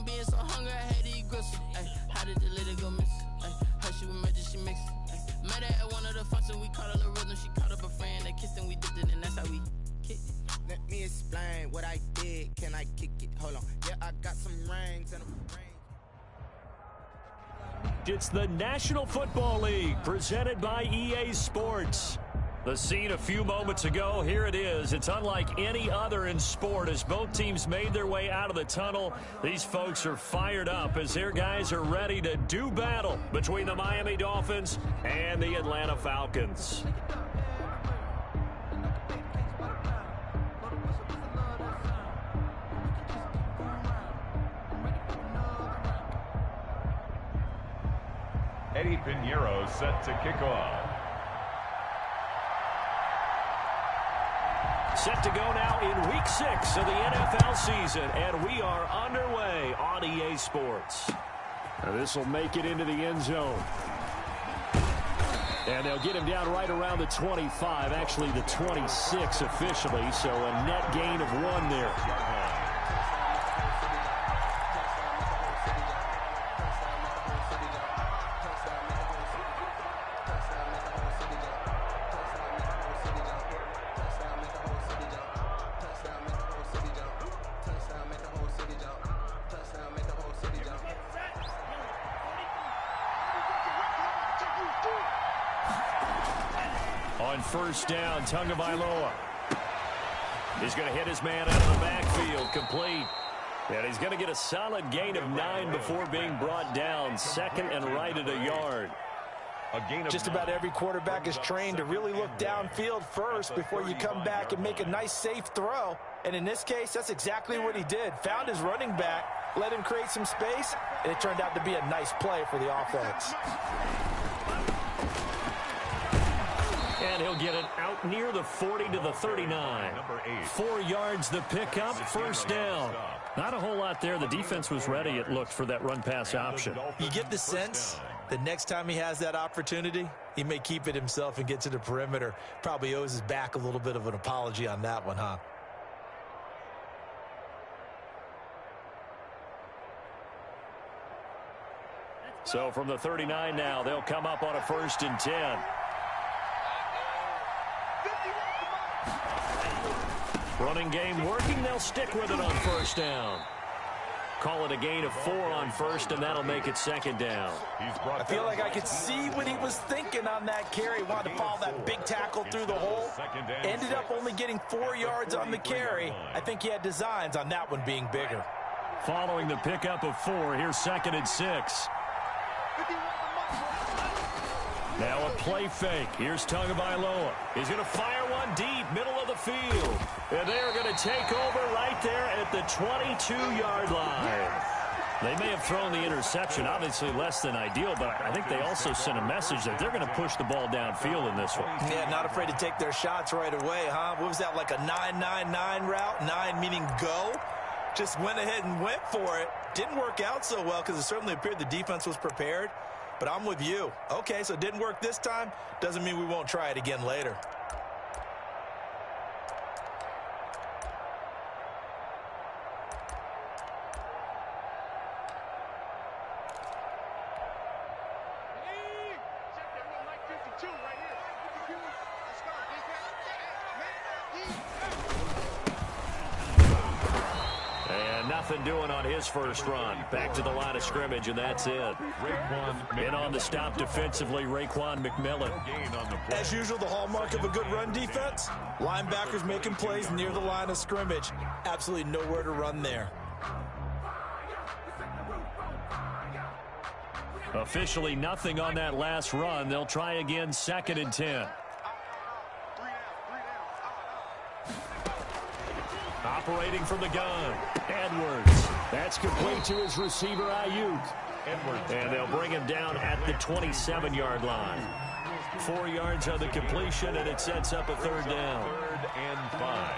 ain't being so hungry, I had to eat gristle. Ay, how did the lady go miss? Ay, her she was magic, she mixed. Met her at one of the functions, we caught her the rhythm. She caught up a friend, they kissed and we dipped it, and that's how we kicked it. Let me explain what I did. Can I kick it? Hold on. Yeah, I got some rings and a ring. It's the National Football League presented by EA Sports. The scene a few moments ago, here it is. It's unlike any other in sport as both teams made their way out of the tunnel. These folks are fired up as their guys are ready to do battle between the Miami Dolphins and the Atlanta Falcons. Eddie Pinheiro set to kick off. Set to go now in Week 6 of the NFL season, and we are underway on EA Sports. This will make it into the end zone. And they'll get him down right around the 25, actually the 26 officially, so a net gain of 1 there. On first down, Tagovailoa. He's going to hit his man out of the backfield, complete. And he's going to get a solid gain of 9 before being brought down. Second and right at a yard. Just about every quarterback is trained to really look downfield first before you come back and make a nice, safe throw. And in this case, that's exactly what he did. Found his running back, let him create some space, and it turned out to be a nice play for the offense. And he'll get it out near the 40 to the 39. 4 yards the pickup, first down. Not a whole lot there. The defense was ready, it looked, for that run-pass option. You get the sense that next time he has that opportunity, he may keep it himself and get to the perimeter. Probably owes his back a little bit of an apology on that one, huh? So from the 39 now, they'll come up on a 1st and 10. Running game working. They'll stick with it on first down. Call it a gain of 4 on first, and that'll make it second down. I feel like I could see what he was thinking on that carry. Wanted to follow that big tackle through the hole. Ended up only getting 4 yards on the carry. I think he had designs on that one being bigger. Following the pickup of 4, here's 2nd and 6. Now a play fake. Here's Tagovailoa. He's going to fire one deep, middle of the field. And they are going to take over right there at the 22-yard line. They may have thrown the interception, obviously less than ideal, but I think they also sent a message that they're going to push the ball downfield in this one. Yeah, not afraid to take their shots right away, huh? What was that, like a 9-9-9 route? 9 meaning go? Just went ahead and went for it. Didn't work out so well because it certainly appeared the defense was prepared. But I'm with you. Okay, so it didn't work this time. Doesn't mean we won't try it again later. Nothing doing on his first run. Back to the line of scrimmage, and that's it. And on the stop defensively, Raekwon McMillan. As usual, the hallmark of a good run defense, linebackers making plays near the line of scrimmage. Absolutely nowhere to run there. Officially nothing on that last run. They'll try again, 2nd and 10. Operating from the gun, Edwards. That's complete to his receiver, Ayuk. And they'll bring him down at the 27-yard line. 4 yards on the completion, and it sets up a 3rd down. 3rd and 5.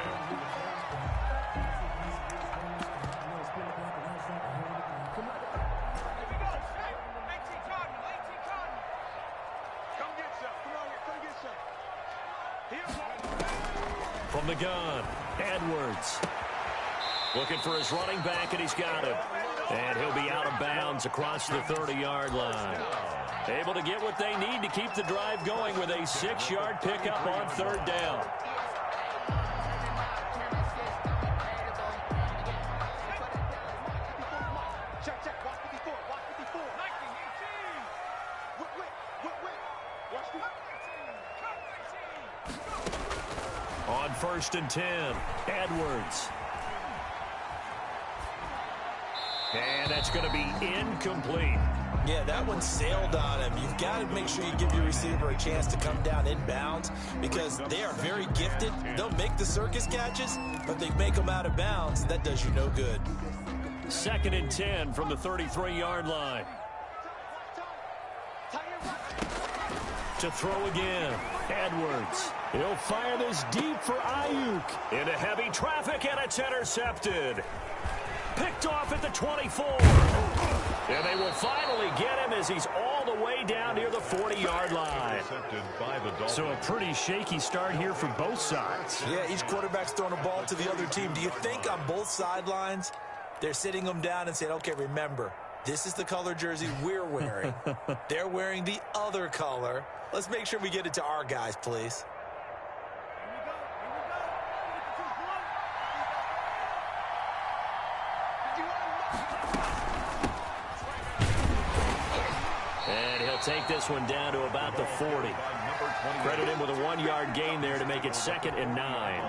From the gun, Edwards. Looking for his running back, and he's got him. And he'll be out of bounds across the 30-yard line. Able to get what they need to keep the drive going with a 6-yard pickup on 3rd down. On 1st and 10, Edwards. And that's going to be incomplete. Yeah, that one sailed on him. You've got to make sure you give your receiver a chance to come down inbounds because they are very gifted. They'll make the circus catches, but they make them out of bounds. That does you no good. 2nd and 10 from the 33-yard line. To throw again, Edwards. He'll fire this deep for Ayuk. Into heavy traffic, and it's intercepted. Picked off at the 24. And they will finally get him as he's all the way down near the 40-yard line. So a pretty shaky start here for both sides. Yeah, each quarterback's throwing a ball to the other team. Do you think on both sidelines they're sitting them down and saying, okay, remember, this is the color jersey we're wearing. They're wearing the other color. Let's make sure we get it to our guys, please. And he'll take this one down to about the 40. Credit him with a 1-yard gain there to make it 2nd and 9.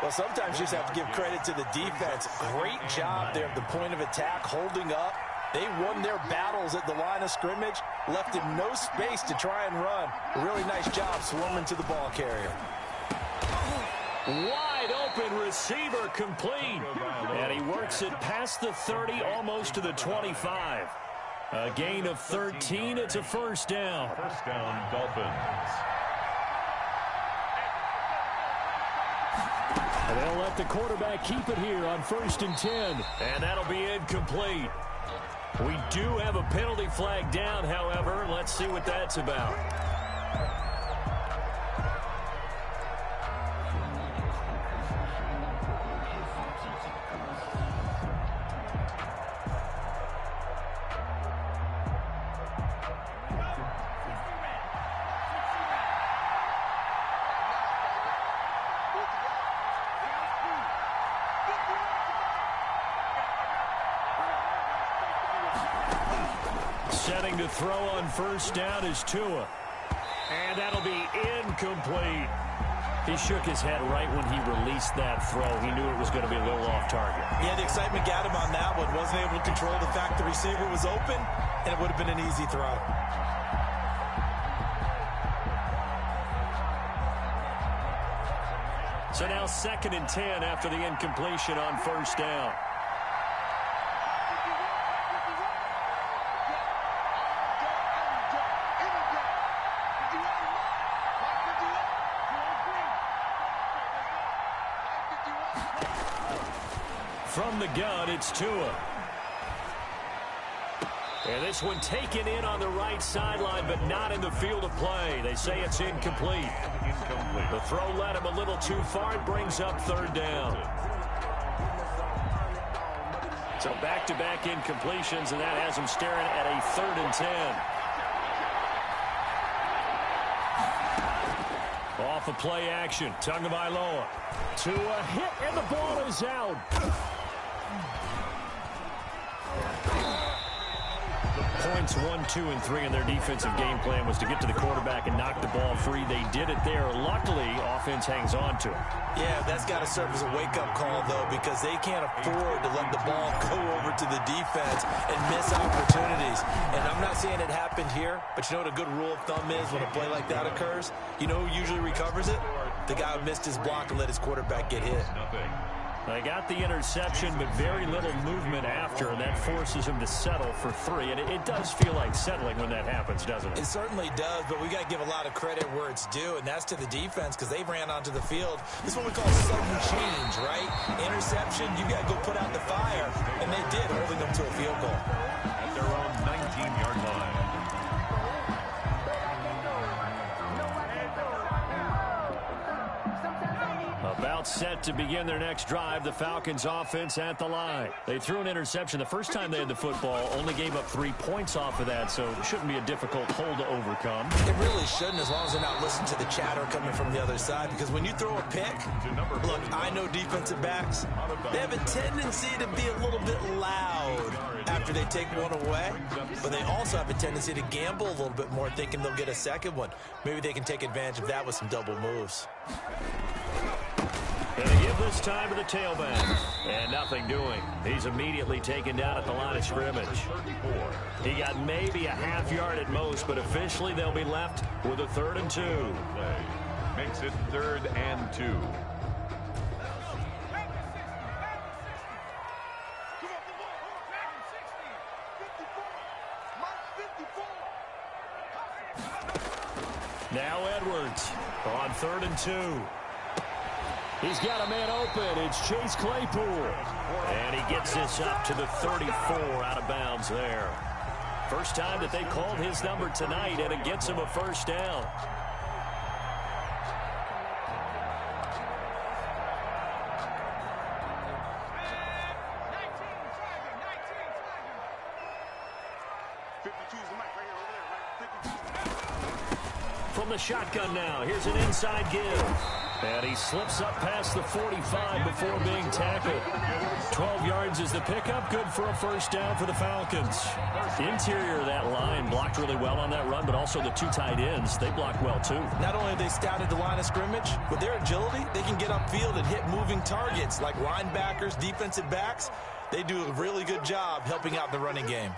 Well, sometimes you just have to give credit to the defense. Great job there at the point of attack, holding up. They won their battles at the line of scrimmage, left him no space to try and run. A really nice job swarming to the ball carrier. Wide open receiver complete. And he works it past the 30, almost to the 25. A gain of 13. It's a 1st down. 1st down, Dolphins. And they'll let the quarterback keep it here on 1st and 10. And that'll be incomplete. We do have a penalty flag down, however. Let's see what that's about. Setting to throw on 1st down is Tua. And that'll be incomplete. He shook his head right when he released that throw. He knew it was going to be a little off target. Yeah, the excitement got him on that one. Wasn't able to control the fact the receiver was open, and it would have been an easy throw. So now 2nd and 10 after the incompletion on 1st down. From the gun, it's Tua. And this one taken in on the right sideline, but not in the field of play. They say it's incomplete. The throw led him a little too far. It brings up 3rd down. So back-to-back incompletions, and that has him staring at a 3rd and 10. Off of play action. Tagovailoa. Tua hit, and the ball is out. Points 1, 2, and 3 in their defensive game plan was to get to the quarterback and knock the ball free. They did it there. Luckily, offense hangs on to it. Yeah, that's got to serve as a wake-up call, though, because they can't afford to let the ball go over to the defense and miss opportunities. And I'm not saying it happened here, but you know what a good rule of thumb is when a play like that occurs? You know who usually recovers it? The guy who missed his block and let his quarterback get hit. They got the interception, but very little movement after, and that forces him to settle for 3. And it does feel like settling when that happens, doesn't it? It certainly does, but we got to give a lot of credit where it's due, and that's to the defense because they ran onto the field. This is what we call sudden change, right? Interception, you got to go put out the fire, and they did, holding them to a field goal. At their own 19-yard line. About set set to begin their next drive. The Falcons offense at the line. They threw an interception the first time they had the football, only gave up 3 points off of that, so it shouldn't be a difficult hole to overcome. It really shouldn't, as long as they're not listening to the chatter coming from the other side, because when you throw a pick, look, I know defensive backs, they have a tendency to be a little bit loud after they take one away, but they also have a tendency to gamble a little bit more, thinking they'll get a second one. Maybe they can take advantage of that with some double moves. Going to give this time to the tailback. And nothing doing. He's immediately taken down at the line of scrimmage. He got maybe a half yard at most, but officially they'll be left with a 3rd and 2. Makes it 3rd and 2. Now Edwards on 3rd and 2. He's got a man open. It's Chase Claypool. And he gets this up to the 34 out of bounds there. First time that they called his number tonight, and it gets him a first down. From the shotgun now, here's an inside give. And he slips up past the 45 before being tackled. 12 yards is the pickup. Good for a first down for the Falcons. The interior of that line blocked really well on that run, but also the 2 tight ends, they blocked well too. Not only have they scouted the line of scrimmage, with their agility, they can get upfield and hit moving targets like linebackers, defensive backs. They do a really good job helping out the running game.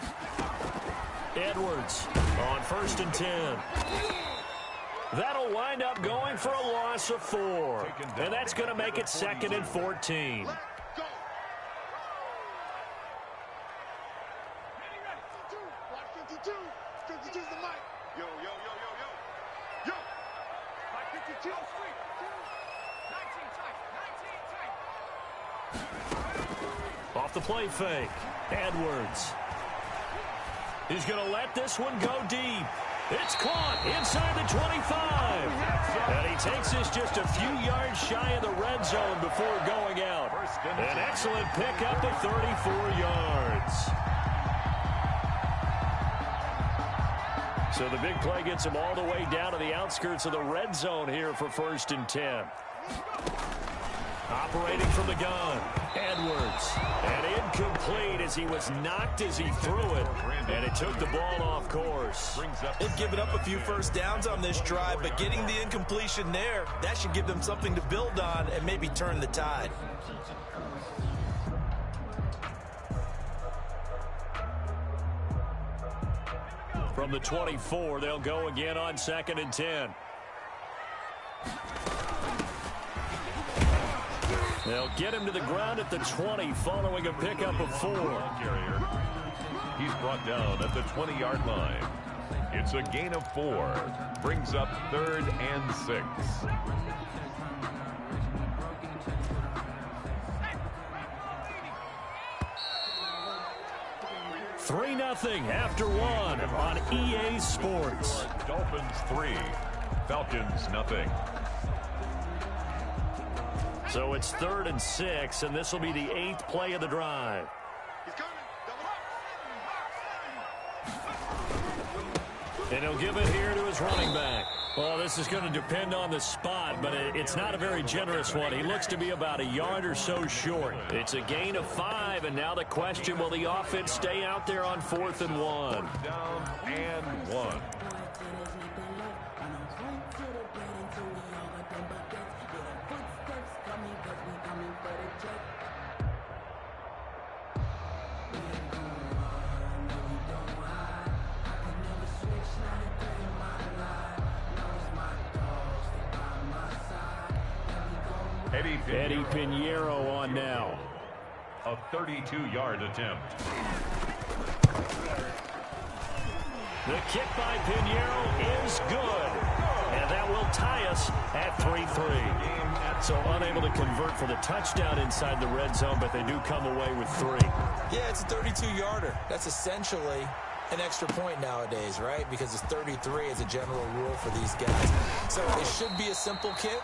Edwards on 1st and 10. That'll wind up going for a loss of 4. And that's going to make it 2nd and 14. Off the play fake. Edwards. He's going to let this one go deep. It's caught inside the 25. And he takes this just a few yards shy of the red zone before going out. An excellent pickup of 34 yards. So the big play gets him all the way down to the outskirts of the red zone here for 1st and 10. Operating from the gun, Edwards. And incomplete as he was knocked as he threw it. And it took the ball off course. They've given up a few first downs on this drive, but getting the incompletion there, that should give them something to build on and maybe turn the tide. From the 24, they'll go again on 2nd and 10. They'll get him to the ground at the 20 following a pickup of 4. He's brought down at the 20-yard line. It's a gain of 4. Brings up 3rd and 6. Three 3-0 after 1 on EA Sports. Dolphins 3, Falcons 0. So it's 3rd and 6, and this will be the 8th play of the drive. And he'll give it here to his running back. Well, this is going to depend on the spot, but it's not a very generous one. He looks to be about a yard or so short. It's a gain of 5, and now the question, will the offense stay out there on 4th and 1? Down and 1. Eddie Pinheiro on now. A 32-yard attempt. The kick by Pinheiro is good. And that will tie us at 3-3. So unable to convert for the touchdown inside the red zone, but they do come away with 3. Yeah, it's a 32-yarder. That's essentially an extra point nowadays, right? Because it's 33 as a general rule for these guys. So it should be a simple kick.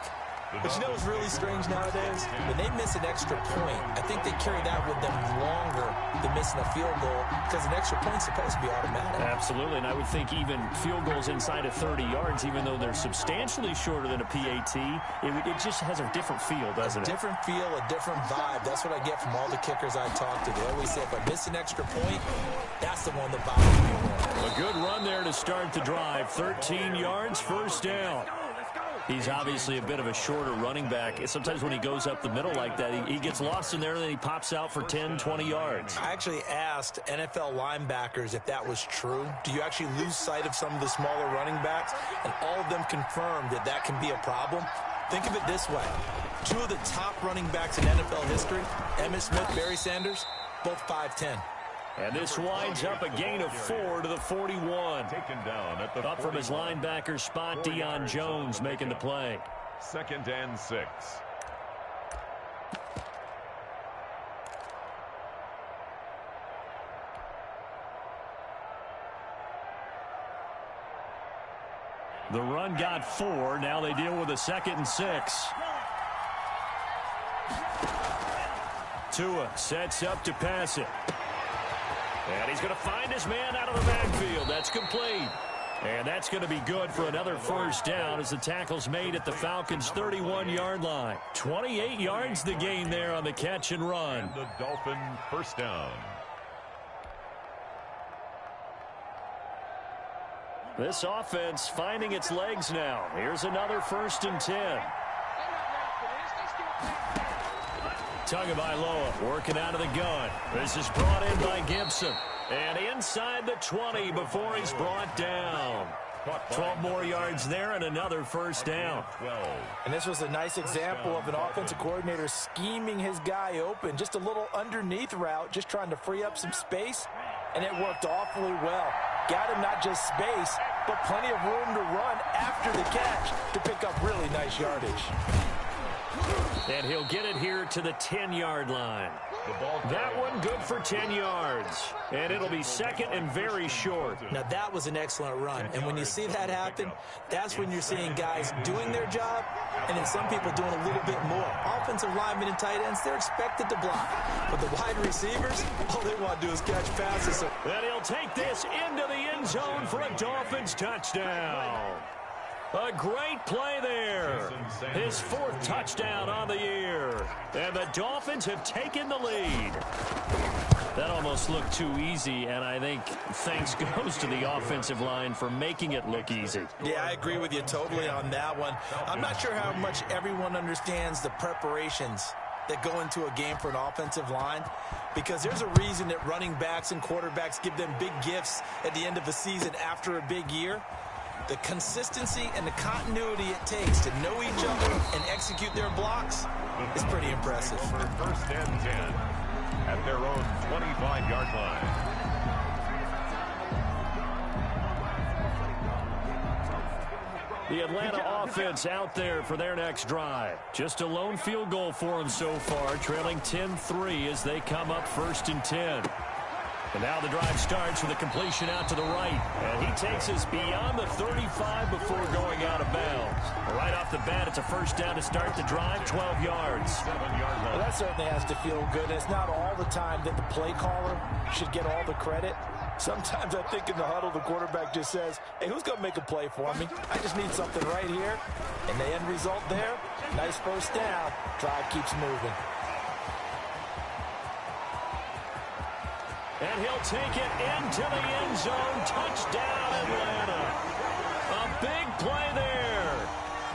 But you know what's really strange nowadays? When they miss an extra point, I think they carry that with them longer than missing a field goal because an extra point's supposed to be automatic. Absolutely, and I would think even field goals inside of 30 yards, even though they're substantially shorter than a PAT, it just has a different feel, doesn't it? A different feel, a different vibe. That's what I get from all the kickers I talk to. They always say if I miss an extra point, that's the one that bothers me more. A good run there to start the drive. 13 yards, first down. He's obviously a bit of a shorter running back. Sometimes when he goes up the middle like that, he gets lost in there, and then he pops out for 10, 20 yards. I actually asked NFL linebackers if that was true. Do you actually lose sight of some of the smaller running backs? And all of them confirmed that that can be a problem. Think of it this way. Two of the top running backs in NFL history, Emmitt Smith, Barry Sanders, both 5'10". And this winds up a gain of 4 to the 41. Taken down at the Up from his linebacker spot, Deion Jones making the play. 2nd and 6. The run got 4. Now they deal with a 2nd and 6. Tua sets up to pass it. And he's going to find his man out of the backfield. That's complete. And that's going to be good for another first down as the tackle's made at the Falcons' 31-yard line. 28 yards the gain there on the catch and run. And the Dolphin first down. This offense finding its legs now. Here's another 1st and 10. Tagovailoa working out of the gun. This is brought in by Gibson. And inside the 20 before he's brought down. 12 more yards there and another first down. And this was a nice example of an offensive coordinator scheming his guy open. Just a little underneath route, just trying to free up some space. And it worked awfully well. Got him not just space, but plenty of room to run after the catch to pick up really nice yardage. And he'll get it here to the 10-yard line. That one good for 10 yards. And it'll be 2nd and very short. Now that was an excellent run. And when you see that happen, that's when you're seeing guys doing their job and then some people doing a little bit more. Offensive linemen and tight ends, they're expected to block. But the wide receivers, all they want to do is catch passes. And he'll take this into the end zone for a Dolphins touchdown. A great play there. His 4th touchdown on the year. And the Dolphins have taken the lead. That almost looked too easy, and I think thanks goes to the offensive line for making it look easy. Yeah, I agree with you totally on that one. I'm not sure how much everyone understands the preparations that go into a game for an offensive line, because there's a reason that running backs and quarterbacks give them big gifts at the end of the season after a big year. The consistency and the continuity it takes to know each other and execute their blocks is pretty impressive. For 1st and 10 at their own 25-yard line. The Atlanta offense out there for their next drive. Just a lone field goal for them so far, trailing 10-3 as they come up 1st and 10. And now the drive starts with a completion out to the right. And he takes us beyond the 35 before going out of bounds. Right off the bat, it's a first down to start the drive, 12 yards. 7-yard line. Well, that certainly has to feel good. It's not all the time that the play caller should get all the credit. Sometimes I think in the huddle, the quarterback just says, hey, who's going to make a play for me? I just need something right here. And the end result there, nice first down. Drive keeps moving. And he'll take it into the end zone. Touchdown, Atlanta. A big play there.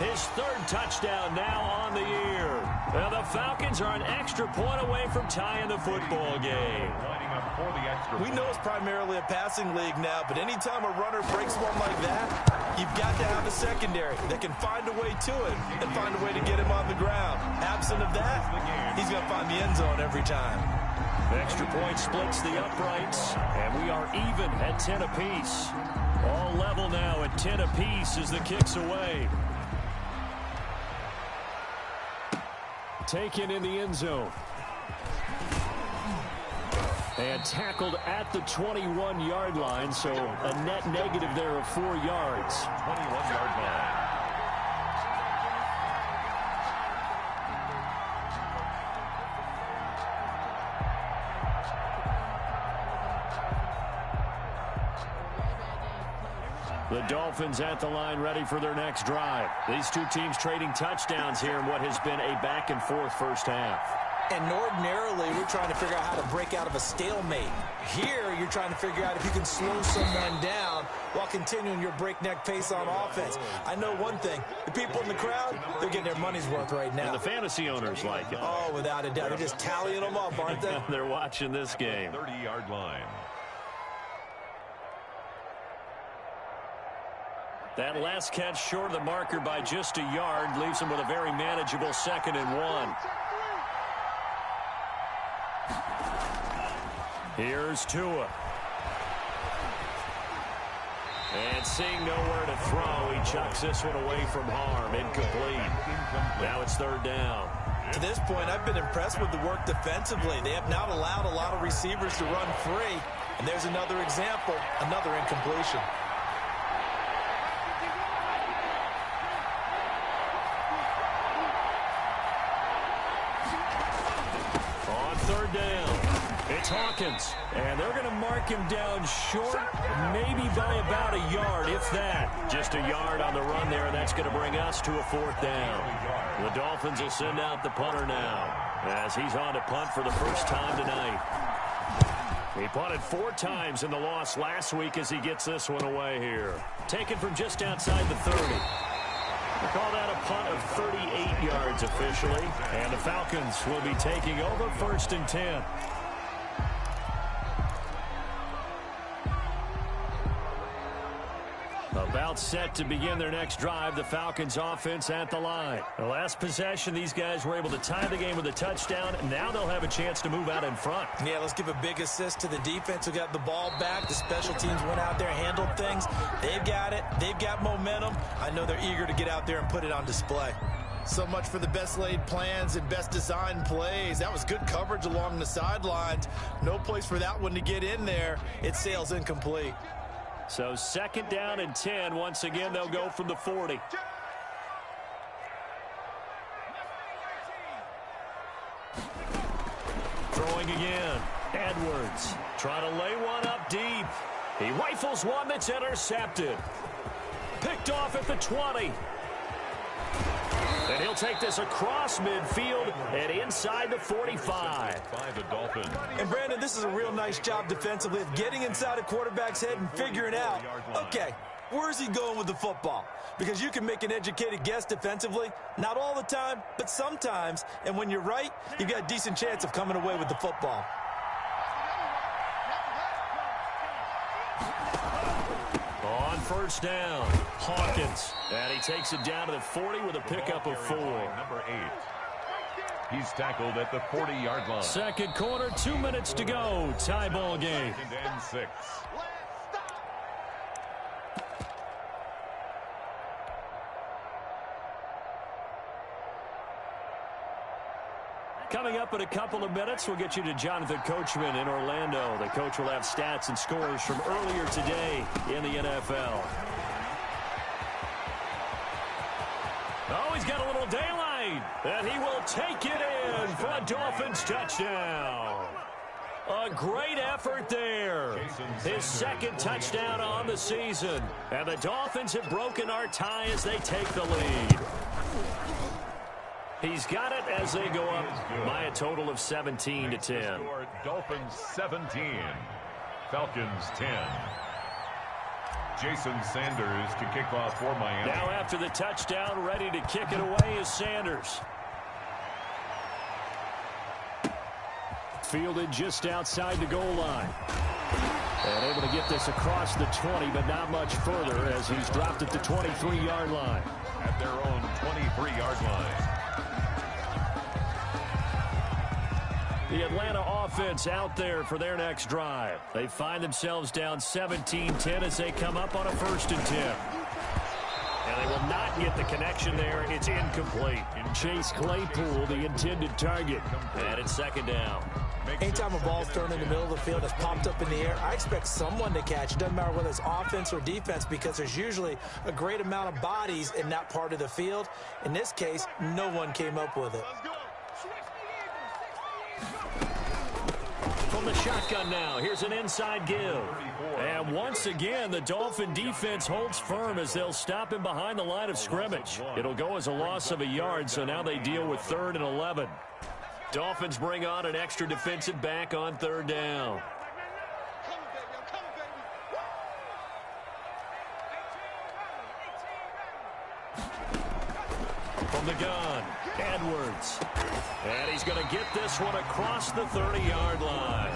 His 3rd touchdown now on the year. And the Falcons are an extra point away from tying the football game. Lining up for the extra We know it's primarily a passing league now, but anytime a runner breaks one like that, you've got to have a secondary that can find a way to it and find a way to get him on the ground. Absent of that, he's going to find the end zone every time. Extra point splits the uprights, and we are even at 10 apiece. All level now at 10 apiece as the kick's away. Taken in the end zone. And tackled at the 21-yard line, so a net negative there of 4 yards. 21-yard line. The Dolphins at the line ready for their next drive. These two teams trading touchdowns here in what has been a back-and-forth first half. And ordinarily, we're trying to figure out how to break out of a stalemate. Here, you're trying to figure out if you can slow someone down while continuing your breakneck pace on offense. I know one thing. The people in the crowd, they're getting their money's worth right now. And the fantasy owners like it. Oh, without a doubt. They're just tallying them up, aren't they? They're watching this game. 30-yard line. That last catch short of the marker by just a yard leaves him with a very manageable 2nd and 1. Here's Tua. And seeing nowhere to throw, he chucks this one away from harm. Incomplete. Now it's 3rd down. To this point, I've been impressed with the work defensively. They have not allowed a lot of receivers to run free. And there's another example, another incompletion. On 3rd down, it's Hawkins. And they're going to mark him down short, maybe by about a yard, if that. Just a yard on the run there, and that's going to bring us to a 4th down. The Dolphins will send out the punter now, as he's on to punt for the first time tonight. He punted 4 times in the loss last week as he gets this one away here. Taken from just outside the 30. We call that a punt of 38 yards officially. And the Falcons will be taking over 1st and 10. About set to begin their next drive, the Falcons offense at the line. The last possession, these guys were able to tie the game with a touchdown. Now they'll have a chance to move out in front. Yeah, let's give a big assist to the defense who got the ball back. The special teams went out there, handled things. They've got it. They've got momentum. I know they're eager to get out there and put it on display. So much for the best laid plans and best designed plays. That was good coverage along the sidelines. No place for that one to get in there. It sails incomplete. So 2nd down and 10. Once again, they'll go from the 40. Throwing again. Edwards trying to lay one up deep. He rifles one that's intercepted. Picked off at the 20. And he'll take this across midfield and inside the 45. By the Dolphins. And, Brandon, this is a real nice job defensively of getting inside a quarterback's head and figuring out, okay, where's he going with the football? Because you can make an educated guess defensively, not all the time, but sometimes. And when you're right, you've got a decent chance of coming away with the football. On 1st down, Hawkins. And he takes it down to the 40 with a pickup of 4. Number 8. He's tackled at the 40-yard line. 2nd quarter, 2 minutes to go. Tie ball game. 2nd and 6. Coming up in a couple of minutes, we'll get you to Jonathan Coachman in Orlando. The coach will have stats and scores from earlier today in the NFL. Oh, he's got a little daylight, and he will take it in for a Dolphins touchdown. A great effort there. His 2nd touchdown on the season. And the Dolphins have broken our tie as they take the lead. He's got it as they go up by a total of 17-10. Dolphins 17. Falcons 10. Jason Sanders to kick off for Miami. Now after the touchdown, ready to kick it away is Sanders. Fielded just outside the goal line. And able to get this across the 20, but not much further as he's dropped at the 23-yard line. At their own 23-yard line. The Atlanta offense out there for their next drive. They find themselves down 17-10 as they come up on a 1st and 10. And they will not get the connection there. It's incomplete. Chase Claypool, the intended target. And it's 2nd down. Anytime a ball's thrown in the middle of the field, it's popped up in the air, I expect someone to catch. It doesn't matter whether it's offense or defense because there's usually a great amount of bodies in that part of the field. In this case, no one came up with it. From the shotgun now, here's an inside give. And once again, the Dolphin defense holds firm as they'll stop him behind the line of scrimmage. It'll go as a loss of a yard, so now they deal with 3rd and 11. Dolphins bring on an extra defensive back on 3rd down. From the gun, Edwards. And he's going to get this one across the 30-yard line.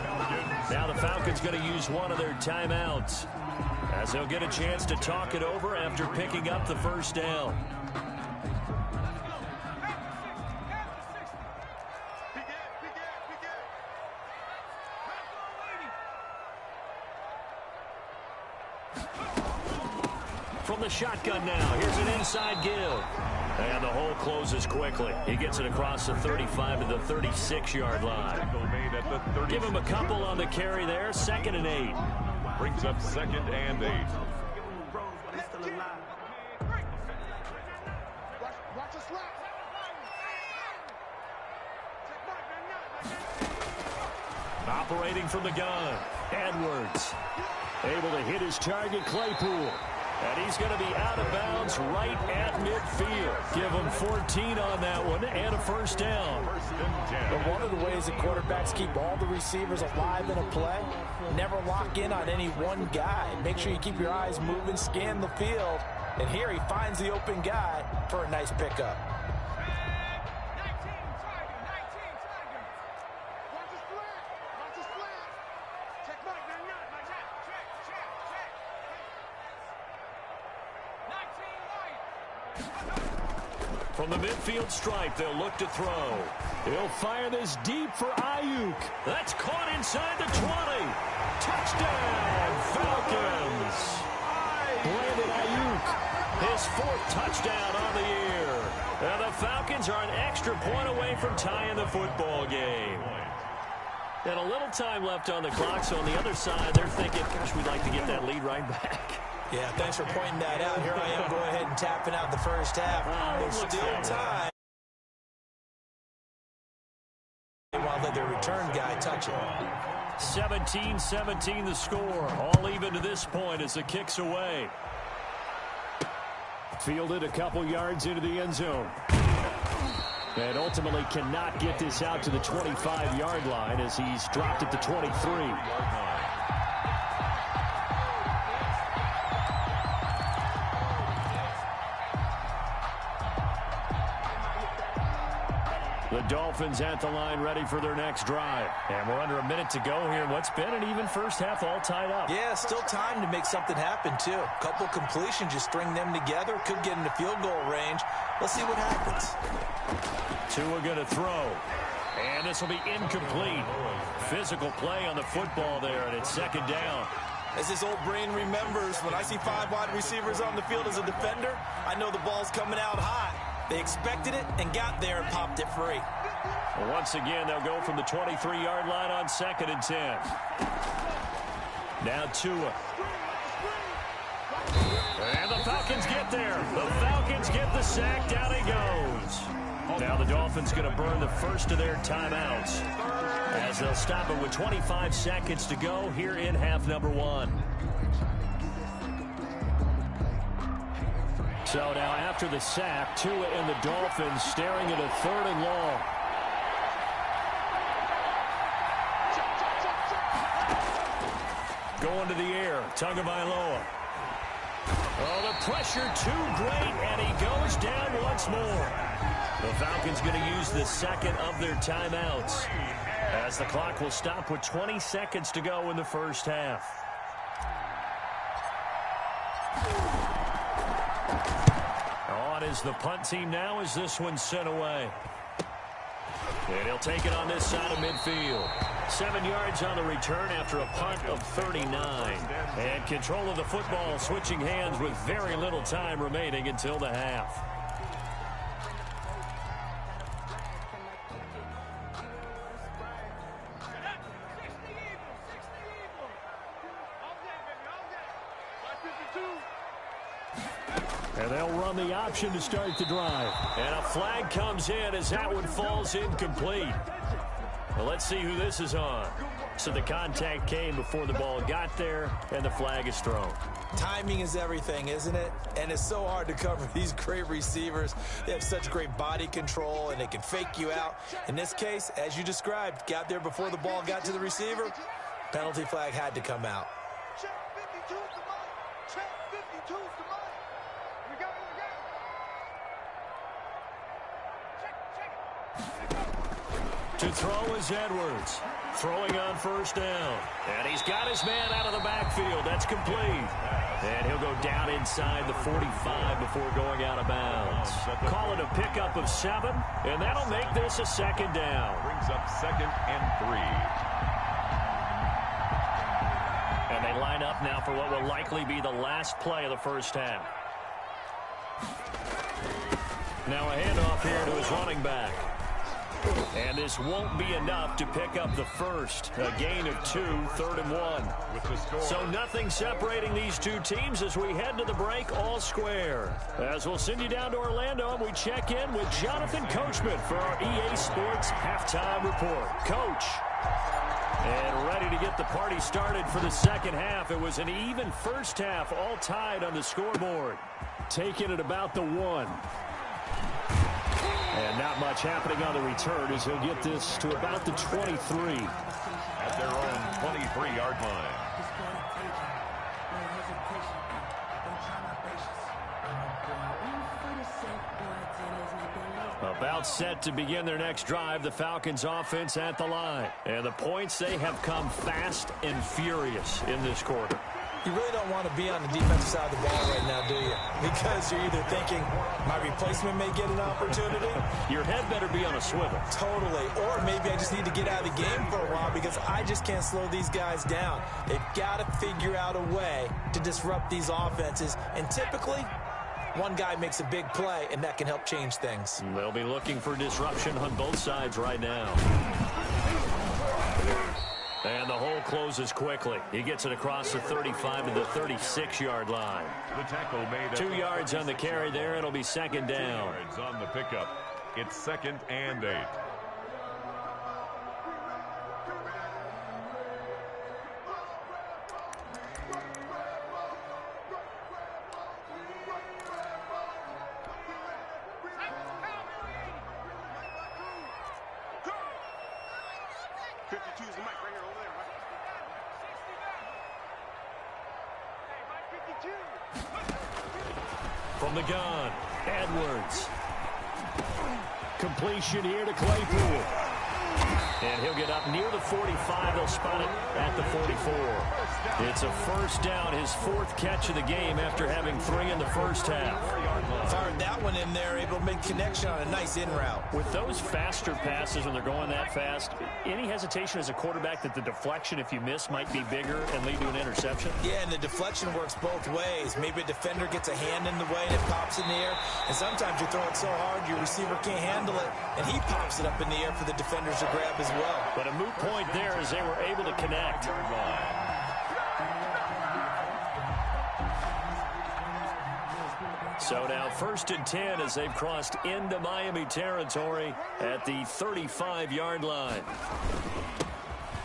Now the Falcons going to use one of their timeouts, as they'll get a chance to talk it over after picking up the first down. From the shotgun now, here's an inside give. And the hole closes quickly. He gets it across the 35 to the 36-yard line. Give him a couple on the carry there. 2nd and 8. Brings up 2nd and 8. Operating from the gun, Edwards. Able to hit his target, Claypool. And he's going to be out of bounds right at midfield. Give him 14 on that one and a first down. But one of the ways that quarterbacks keep all the receivers alive in a play, never lock in on any one guy. Make sure you keep your eyes moving, scan the field. And here he finds the open guy for a nice pickup. From the midfield stripe, they'll look to throw. He'll fire this deep for Ayuk. That's caught inside the 20. Touchdown, Falcons. Brandon Ayuk, his 4th touchdown on the year. And the Falcons are an extra point away from tying the football game. And a little time left on the clock, so on the other side, they're thinking, gosh, we'd like to get that lead right back. Yeah, thanks for pointing that out. Here I am, go ahead and tapping out the first half. There's still time. While let their return guy touch it. 17-17 the score. All even to this point as the kick's away. Fielded a couple yards into the end zone. And ultimately cannot get this out to the 25-yard line as he's dropped at the 23. The Dolphins at the line ready for their next drive. And we're under a minute to go here. What's been an even first half all tied up. Yeah, still time to make something happen, too. A couple completions, just string them together. Could get into field goal range. Let's see what happens. Tua going to throw. And this will be incomplete. Physical play on the football there, and it's 2nd down. As his old brain remembers, when I see 5 wide receivers on the field as a defender, I know the ball's coming out high. They expected it and got there and popped it free. Well, once again, they'll go from the 23-yard line on 2nd and 10. Now Tua. And the Falcons get there. The Falcons get the sack. Down he goes. Now the Dolphins going to burn the first of their timeouts as they'll stop it with 25 seconds to go here in half number 1. So now after the sack, Tua and the Dolphins staring at a 3rd and long. Going to the air, Tagovailoa. Oh, the pressure too great, and he goes down once more. The Falcons going to use the 2nd of their timeouts as the clock will stop with 20 seconds to go in the first half. On is the punt team now as this one's sent away. And he'll take it on this side of midfield. 7 yards on the return after a punt of 39. And control of the football switching hands with very little time remaining until the half. And they'll run the option to start the drive. And a flag comes in as that one falls incomplete. Well, let's see who this is on. So the contact came before the ball got there, and the flag is thrown. Timing is everything, isn't it? And it's so hard to cover these great receivers. They have such great body control, and they can fake you out. In this case, as you described, got there before the ball got to the receiver. Penalty flag had to come out. Check 52's the money. Check 52's the money. We got it. To throw is Edwards. Throwing on first down. And he's got his man out of the backfield. That's complete. And he'll go down inside the 45 before going out of bounds. Call it a pickup of 7, and that'll make this a second down. Brings up 2nd and 3. And they line up now for what will likely be the last play of the first half. Now a handoff here to his running back. And this won't be enough to pick up the first. A gain of 2, 3rd and 1. With the score. So nothing separating these two teams as we head to the break, all square. As we'll send you down to Orlando, and we check in with Jonathan Coachman for our EA Sports Halftime Report. Coach. And ready to get the party started for the second half. It was an even first half, all tied on the scoreboard. Taking it about the 1. And not much happening on the return as he'll get this to about the 23. At their own 23-yard line. About set to begin their next drive, the Falcons offense at the line. And the points, they have come fast and furious in this quarter. You really don't want to be on the defensive side of the ball right now, do you? Because you're either thinking, my replacement may get an opportunity. Your head better be on a swivel. Totally. Or maybe I just need to get out of the game for a while because I just can't slow these guys down. They've got to figure out a way to disrupt these offenses. And typically, one guy makes a big play, and that can help change things. They'll be looking for disruption on both sides right now. And the hole closes quickly. He gets it across the 35 to the 36-yard line. The tackle made 2 yards on the carry there. It'll be second down. 2 yards on the pickup. It's 2nd and 8. From the gun, Edwards. Completion here to Claypool. And he'll get up near the 45. They'll spot it at the 44. It's a first down, his 4th catch of the game after having 3 in the first half. Fired that one in there, able to make connection on a nice in route. With those faster passes when they're going that fast, any hesitation as a quarterback that the deflection, if you miss, might be bigger and lead to an interception? Yeah, and the deflection works both ways. Maybe a defender gets a hand in the way and it pops in the air. And sometimes you throw it so hard your receiver can't handle it, and he pops it up in the air for the defenders to grab as well. But a moot point there as they were able to connect. So now 1st and 10 as they've crossed into Miami territory at the 35-yard line.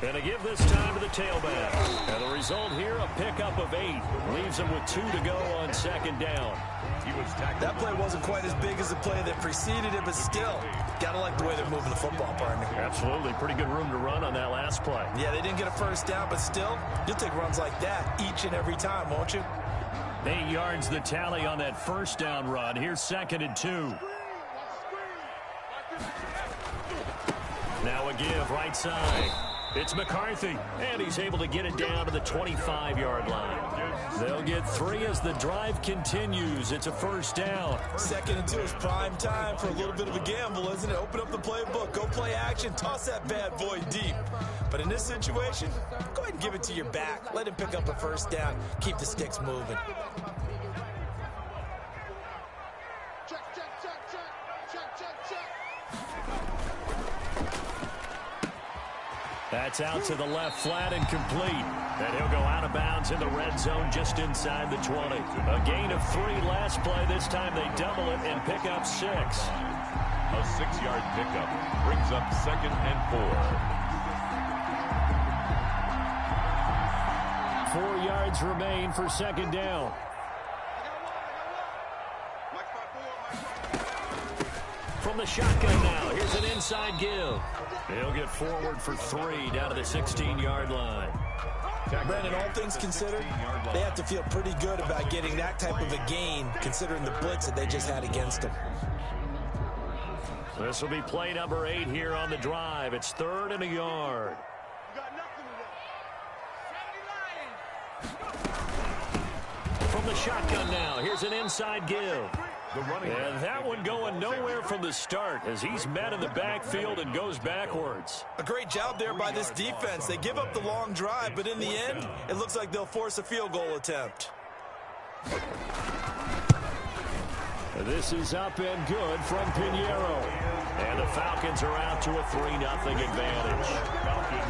And to give this time to the tailback. And the result here, a pickup of 8. Leaves them with 2 to go on 2nd down. He was tackled. That play wasn't quite as big as the play that preceded it, but still, gotta like the way they're moving the football, partner. Absolutely. Pretty good room to run on that last play. Yeah, they didn't get a first down, but still, you'll take runs like that each and every time, won't you? 8 yards the tally on that first down run. Here's 2nd and 2. Now a give right side. It's McCarthy, and he's able to get it down to the 25-yard line. They'll get 3 as the drive continues. It's a first down. 2nd and 2 is prime time for a little bit of a gamble, isn't it? Open up the playbook, go play action, toss that bad boy deep. But in this situation, go ahead and give it to your back. Let him pick up a first down. Keep the sticks moving. That's out to the left flat and complete. And he'll go out of bounds in the red zone just inside the 20. A gain of 3 last play. This time they double it and pick up 6. A 6-yard pickup brings up 2nd and 4. yards remain for second down. From the shotgun now, here's an inside give. He'll get forward for 3 down to the 16-yard line. Brandon, all things considered, they have to feel pretty good about getting that type of a gain, considering the blitz that they just had against them. This will be play number 8 here on the drive. It's 3rd and a yard. From the shotgun now, here's an inside give. And that one going nowhere from the start as he's met in the backfield and goes backwards. A great job there by this defense. They give up the long drive, but in the end, it looks like they'll force a field goal attempt. This is up and good from Pinheiro. And the Falcons are out to a 3-0 advantage.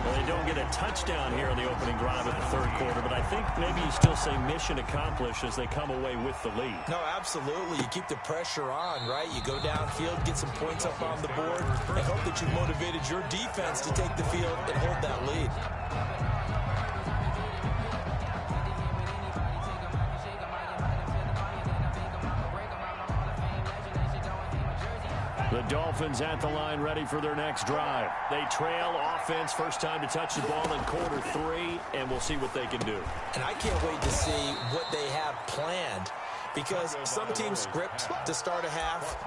Well, they don't get a touchdown here in the opening drive of the third quarter, but I think maybe you still say mission accomplished as they come away with the lead. No, absolutely. You keep the pressure on, right? You go downfield, get some points up on the board, and hope that you've motivated your defense to take the field and hold that lead. The Dolphins at the line ready for their next drive. They trail offense, first time to touch the ball in quarter 3, and we'll see what they can do. And I can't wait to see what they have planned, because some teams script to start a half.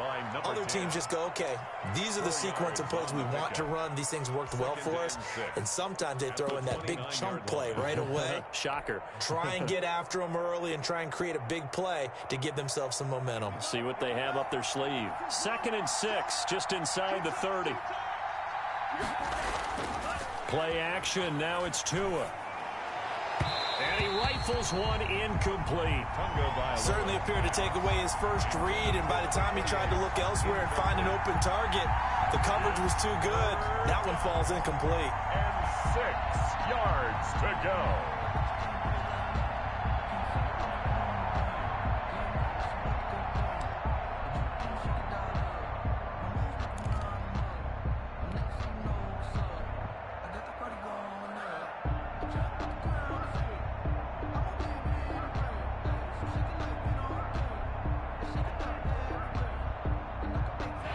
Other teams just go, okay, these are the sequence of plays we want to run. These things worked well for us. And sometimes they throw in that big chunk play right away. Shocker. Try and get after them early and try and create a big play to give themselves some momentum. See what they have up their sleeve. 2nd and 6, just inside the 30. Play action, now it's Tua. And he rifles one incomplete. Certainly appeared to take away his first read, and by the time he tried to look elsewhere and find an open target, the coverage was too good. That one falls incomplete. And 6 yards to go.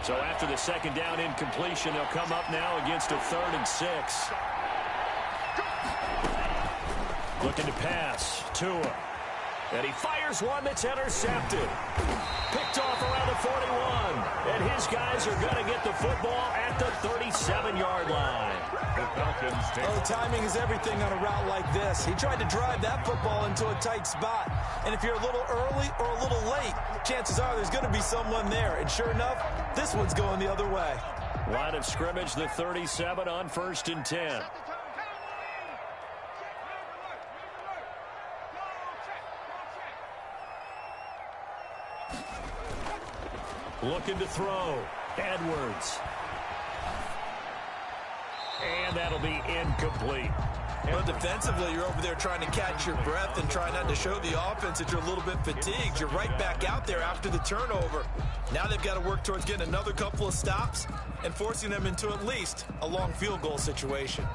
So after the second down incompletion, they'll come up now against a 3rd and 6. Looking to pass. Tua. And he fires one that's intercepted. Picked off around the 41. And his guys are going to get the football at the 37-yard line. Well, the timing is everything on a route like this. He tried to drive that football into a tight spot. And if you're a little early or a little late, chances are there's going to be someone there. And sure enough, this one's going the other way. Line of scrimmage, the 37 on 1st and 10. Looking to throw. Edwards. And that'll be incomplete. Well, defensively, you're over there trying to catch your breath and try not to show the offense that you're a little bit fatigued. You're right back out there after the turnover. Now they've got to work towards getting another couple of stops and forcing them into at least a long field goal situation.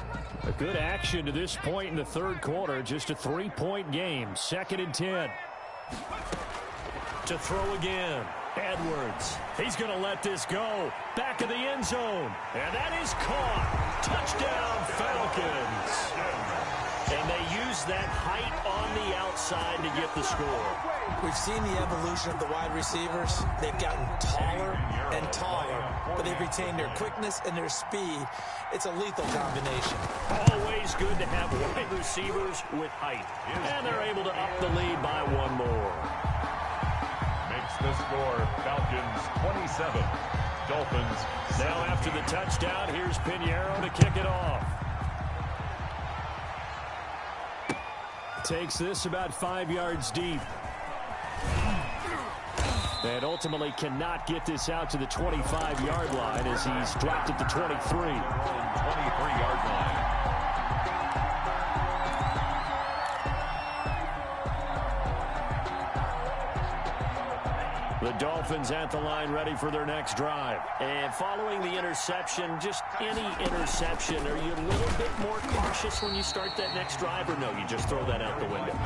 A good action to this point in the third quarter. Just a 3-point game. 2nd and 10. To throw again. Edwards. He's going to let this go. Back of the end zone. And that is caught. Touchdown, Falcons. And they use that height on the outside to get the score. We've seen the evolution of the wide receivers. They've gotten taller and taller, but they've retained their quickness and their speed. It's a lethal combination. Always good to have wide receivers with height. And they're able to up the lead by one more. The score, Falcons 27, Dolphins 7. Now after the touchdown, here's Pinheiro to kick it off. Takes this about 5 yards deep. And ultimately cannot get this out to the 25-yard line as he's dropped at the 23. 23-yard line. The Dolphins at the line ready for their next drive. And following the interception, just any interception, are you a little bit more cautious when you start that next drive, or no, you just throw that out the window?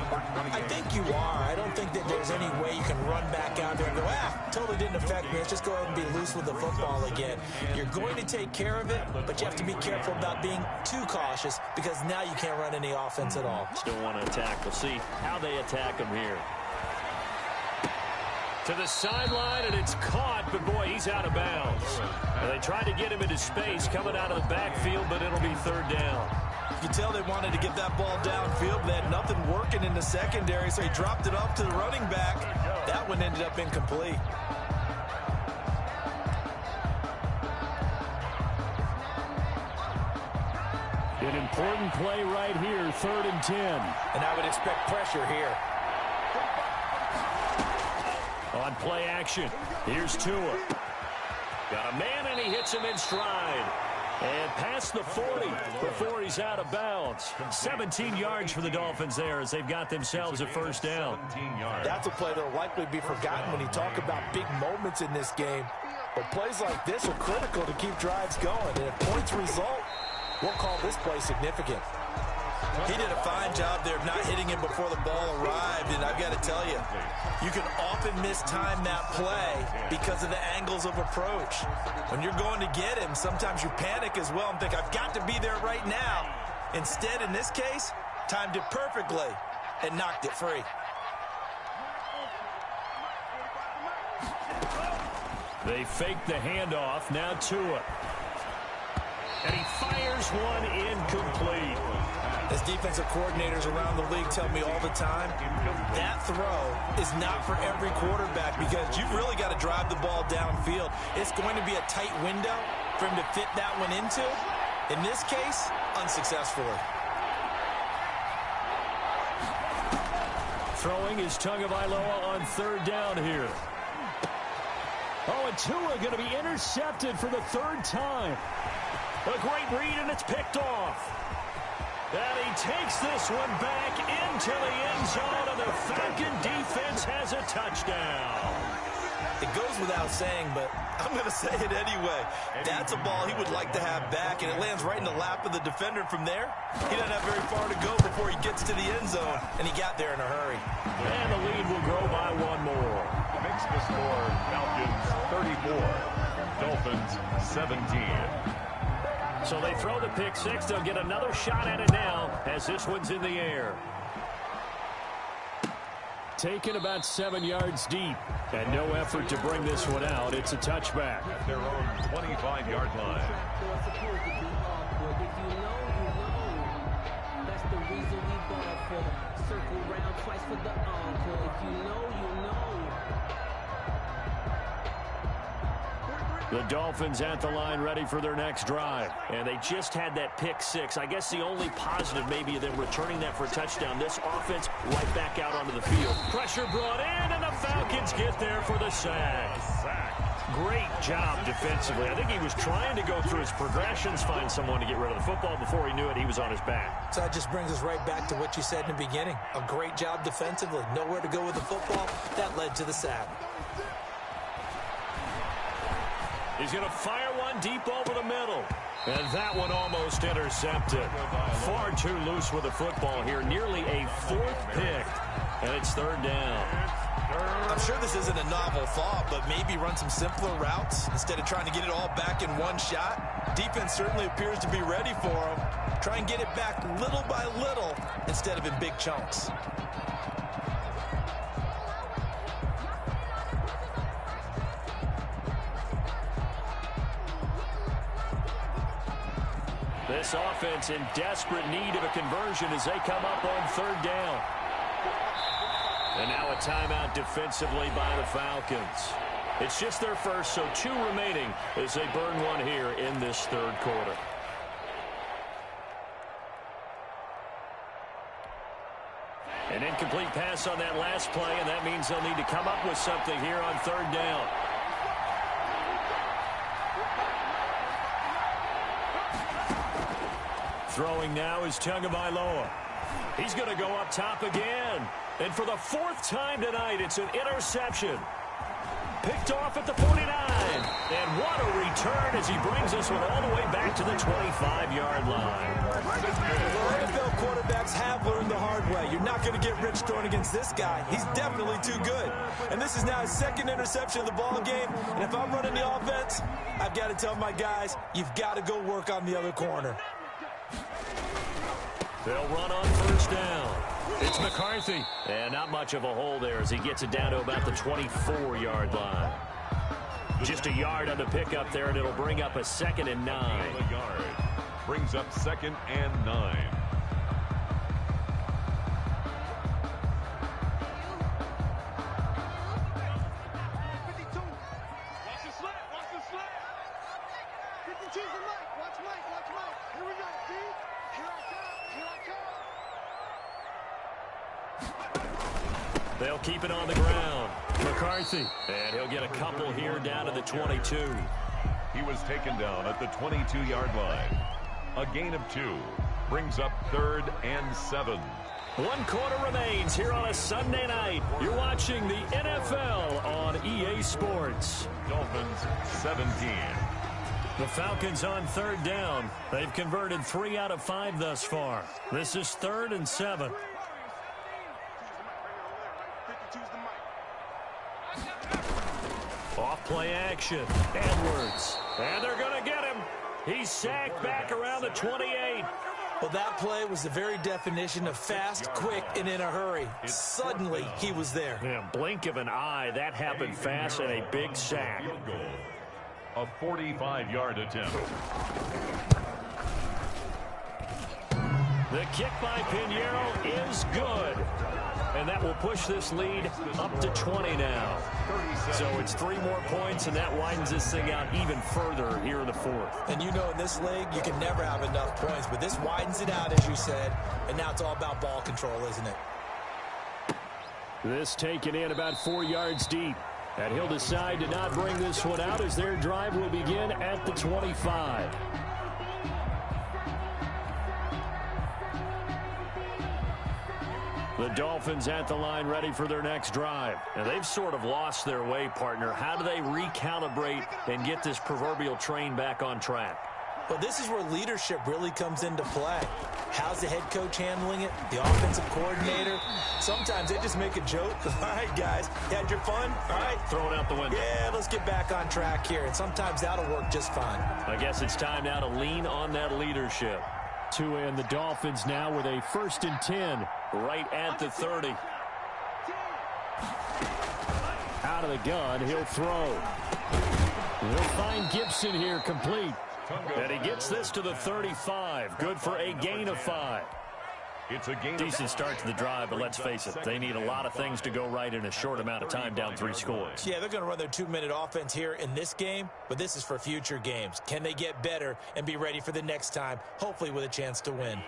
I think you are. I don't think that there's any way you can run back out there and go, totally didn't affect me. Let's just go ahead and be loose with the football again. You're going to take care of it, but you have to be careful about being too cautious because now you can't run any offense at all. Still want to attack. We'll see how they attack him here. To the sideline, and it's caught, but boy, he's out of bounds. And they tried to get him into space coming out of the backfield, but it'll be third down. You can tell they wanted to get that ball downfield, but they had nothing working in the secondary, so he dropped it off to the running back. That one ended up incomplete. An important play right here, 3rd and 10. And I would expect pressure here. On play action, here's Tua. Got a man, and he hits him in stride. And past the 40 before he's out of bounds. 17 yards for the Dolphins there as they've got themselves a first down. That's a play that will likely be forgotten when you talk about big moments in this game. But plays like this are critical to keep drives going. And if points result, we'll call this play significant. He did a fine job there of not hitting him before the ball arrived, and I've got to tell you, you can often mistime that play because of the angles of approach. When you're going to get him, sometimes you panic as well and think, I've got to be there right now. Instead, in this case, timed it perfectly and knocked it free. They fake the handoff, now Tua. And he fires one incomplete. As defensive coordinators around the league tell me all the time, that throw is not for every quarterback because you've really got to drive the ball downfield. It's going to be a tight window for him to fit that one into. In this case, unsuccessfully. Throwing is Tagovailoa on 3rd down here. Oh, and Tua going to be intercepted for the 3rd time. A great read, and it's picked off. And he takes this one back into the end zone, and the Falcon defense has a touchdown. It goes without saying, but I'm going to say it anyway. That's a ball he would like to have back, and it lands right in the lap of the defender from there. He doesn't have very far to go before he gets to the end zone, and he got there in a hurry. And the lead will grow by one more. Makes the score Falcons 34, Dolphins 17. So they throw the pick six. They'll get another shot at it now as this one's in the air. Taken about 7 yards deep. And no effort to bring this one out. It's a touchback. Their own 25-yard line. If you know, you know. That's the reason we ball for the circle round twice for the encore. If you know, you know. The Dolphins at the line ready for their next drive. And they just had that pick six. I guess the only positive maybe of them returning that for a touchdown. This offense right back out onto the field. Pressure brought in, and the Falcons get there for the sack. Great job defensively. I think he was trying to go through his progressions, find someone to get rid of the football. Before he knew it, he was on his back. So that just brings us right back to what you said in the beginning. A great job defensively. Nowhere to go with the football. That led to the sack. He's going to fire one deep over the middle. And that one almost intercepted. Far too loose with the football here. Nearly a 4th pick. And it's 3rd down. I'm sure this isn't a novel thought, but maybe run some simpler routes instead of trying to get it all back in one shot. Defense certainly appears to be ready for him. Try and get it back little by little instead of in big chunks. This offense in desperate need of a conversion as they come up on 3rd down. And now a timeout defensively by the Falcons. It's just their first, so 2 remaining as they burn one here in this 3rd quarter. An incomplete pass on that last play, and that means they'll need to come up with something here on 3rd down. Throwing now is Tagovailoa. He's going to go up top again. And for the 4th time tonight, it's an interception. Picked off at the 49. And what a return as he brings this one all the way back to the 25-yard line. Well, NFL quarterbacks have learned the hard way. You're not going to get rich throwing against this guy. He's definitely too good. And this is now his second interception of the ball game. And if I'm running the offense, I've got to tell my guys, you've got to go work on the other corner. They'll run on first down. It's McCarthy. And not much of a hole there as he gets it down to about the 24-yard line. Just a yard on the pickup there, and it'll bring up a 2nd and 9. Brings up 2nd and 9. They'll keep it on the ground. McCarthy. And he'll get a couple here down to the 22. He was taken down at the 22-yard line. A gain of 2. Brings up 3rd and 7. 1 quarter remains here on a Sunday night. You're watching the NFL on EA Sports. Dolphins 17. The Falcons on 3rd down. They've converted 3 out of 5 thus far. This is 3rd and 7. Off play action. Edwards. And they're going to get him. He's sacked back around the 28. Well, that play was the very definition of fast, quick, and in a hurry. Suddenly, he was there. Yeah, blink of an eye. That happened fast and a big sack. A 45-yard attempt. The kick by Pinheiro is good. And that will push this lead up to 20 now. So it's 3 more points, and that widens this thing out even further here in the 4th. And you know in this league, you can never have enough points. But this widens it out, as you said. And now it's all about ball control, isn't it? This taken in about 4 yards deep. And he'll decide to not bring this one out as their drive will begin at the 25. The Dolphins at the line ready for their next drive. And they've sort of lost their way, partner. How do they recalibrate and get this proverbial train back on track? Well, this is where leadership really comes into play. How's the head coach handling it? The offensive coordinator? Sometimes they just make a joke. All right, guys, you had your fun? All right. Throw it out the window. Yeah, let's get back on track here. And sometimes that'll work just fine. I guess it's time now to lean on that leadership. Tua and the Dolphins now with a 1st and 10 right at the 30. Out of the gun, he'll throw. He'll find Gibson here complete. And he gets this to the 35. Good for a gain of 5. It's a gain. Decent start to the drive, but let's face it, they need a lot of things to go right in a short amount of time down 3 scores. Yeah, they're going to run their 2-minute offense here in this game, but this is for future games. Can they get better and be ready for the next time, hopefully with a chance to win?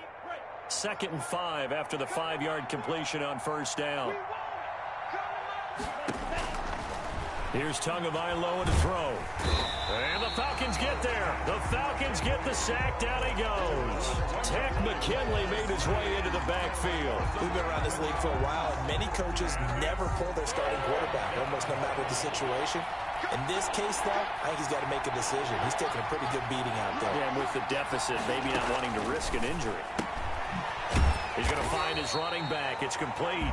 2nd and 5 after the 5-yard completion on first down. Here's Tagovailoa to throw. And the Falcons get there. The Falcons get the sack. Down he goes. Tech McKinley made his way into the backfield. We've been around this league for a while, and many coaches never pull their starting quarterback, almost no matter the situation. In this case, though, I think he's got to make a decision. He's taking a pretty good beating out there. Yeah, and with the deficit, maybe not wanting to risk an injury. He's going to find his running back. It's complete.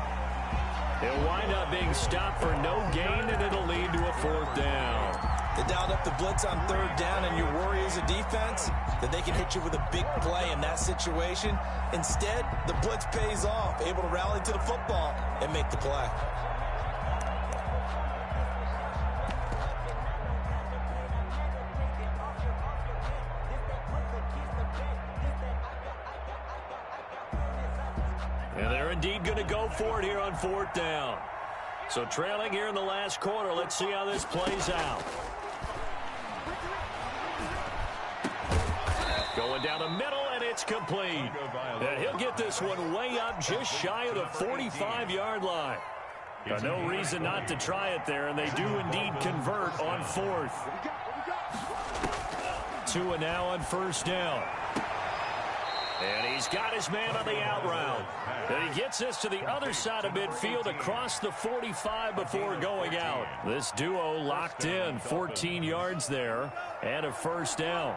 He'll wind up being stopped for no gain, and it'll lead to a 4th down. They dialed up the blitz on 3rd down, and your worry as a defense that they can hit you with a big play in that situation. Instead, the blitz pays off, able to rally to the football and make the play. And they're indeed going to go for it here on 4th down. So trailing here in the last quarter. Let's see how this plays out. Going down the middle, and it's complete. And he'll get this one way up just shy of the 45-yard line. No reason not to try it there, and they do indeed convert on 4th. Tua now on first down. And he's got his man on the out route. And he gets this to the other side of midfield across the 45 before going out. This duo locked in, 14 yards there, and a first down.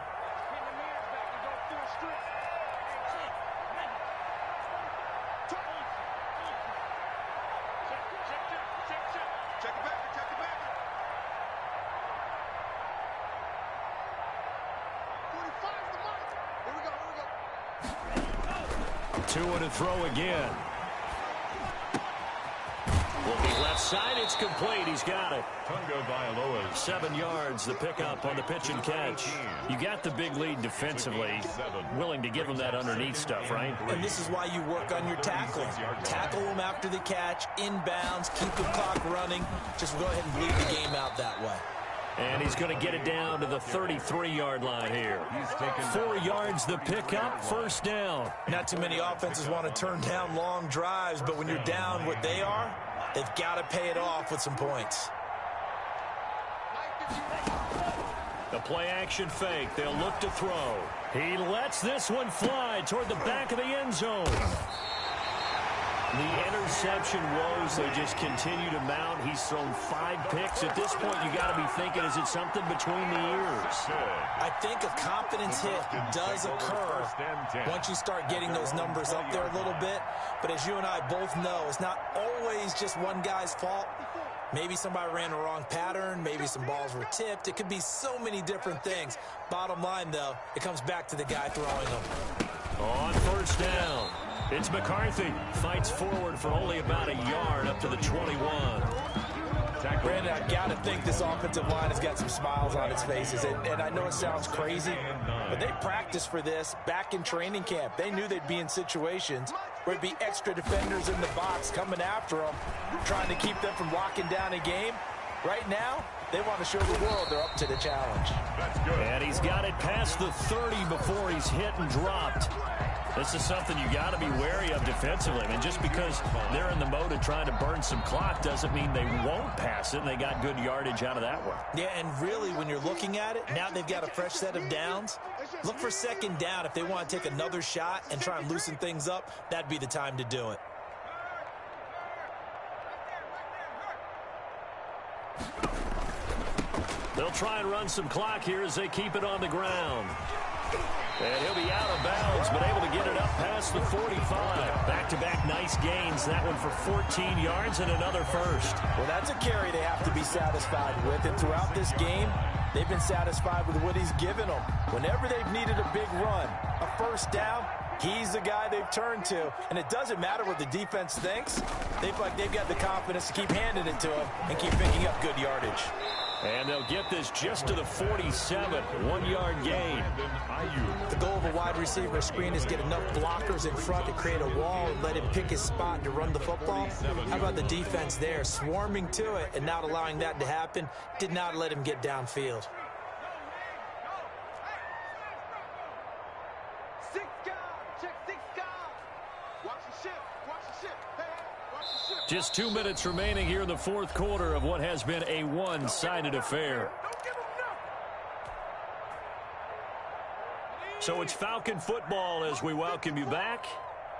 Tua to throw again. Looking left side, it's complete. He's got it. 7 yards, the pickup on the pitch and catch. You got the big lead defensively. Willing to give them that underneath stuff, right? And this is why you work on your tackling. Tackle them after the catch, inbounds, keep the clock running. Just go ahead and bleed the game out that way. And he's going to get it down to the 33-yard line here. 4 yards the pickup, first down. Not too many offenses want to turn down long drives, but when you're down what they are, they've got to pay it off with some points. The play-action fake. They'll look to throw. He lets this one fly toward the back of the end zone. The interception woes, they just continue to mount. He's thrown 5 picks. At this point, you got to be thinking, is it something between the ears? I think a confidence hit does occur once you start getting those numbers up there a little bit. But as you and I both know, it's not always just one guy's fault. Maybe somebody ran a wrong pattern. Maybe some balls were tipped. It could be so many different things. Bottom line, though, it comes back to the guy throwing them. On first down, it's McCarthy. Fights forward for only about a yard up to the 21. Brandon, I've got to think this offensive line has got some smiles on its faces. And I know it sounds crazy, but they practiced for this back in training camp. They knew they'd be in situations where it'd be extra defenders in the box coming after them, trying to keep them from locking down a game. Right now, they want to show the world they're up to the challenge. And he's got it past the 30 before he's hit and dropped. This is something you got to be wary of defensively. I mean, just because they're in the mode of trying to burn some clock doesn't mean they won't pass it, and they got good yardage out of that one. Yeah, and really, when you're looking at it, now they've got a fresh set of downs. Look for second down. If they want to take another shot and try and loosen things up, that'd be the time to do it. They'll try and run some clock here as they keep it on the ground. And he'll be out of bounds, but able to get it up past the 45. Back-to-back nice gains. That one for 14 yards and another first. Well, that's a carry they have to be satisfied with. And throughout this game, they've been satisfied with what he's given them. Whenever they've needed a big run, a first down, he's the guy they've turned to. And it doesn't matter what the defense thinks. They've got the confidence to keep handing it to him and keep picking up good yardage. And they'll get this just to the 47, 1-yard gain. The goal of a wide receiver screen is get enough blockers in front to create a wall and let him pick his spot to run the football. How about the defense there, swarming to it and not allowing that to happen? Did not let him get downfield. Just 2 minutes remaining here in the fourth quarter of what has been a one-sided affair. So it's Falcon football as we welcome you back.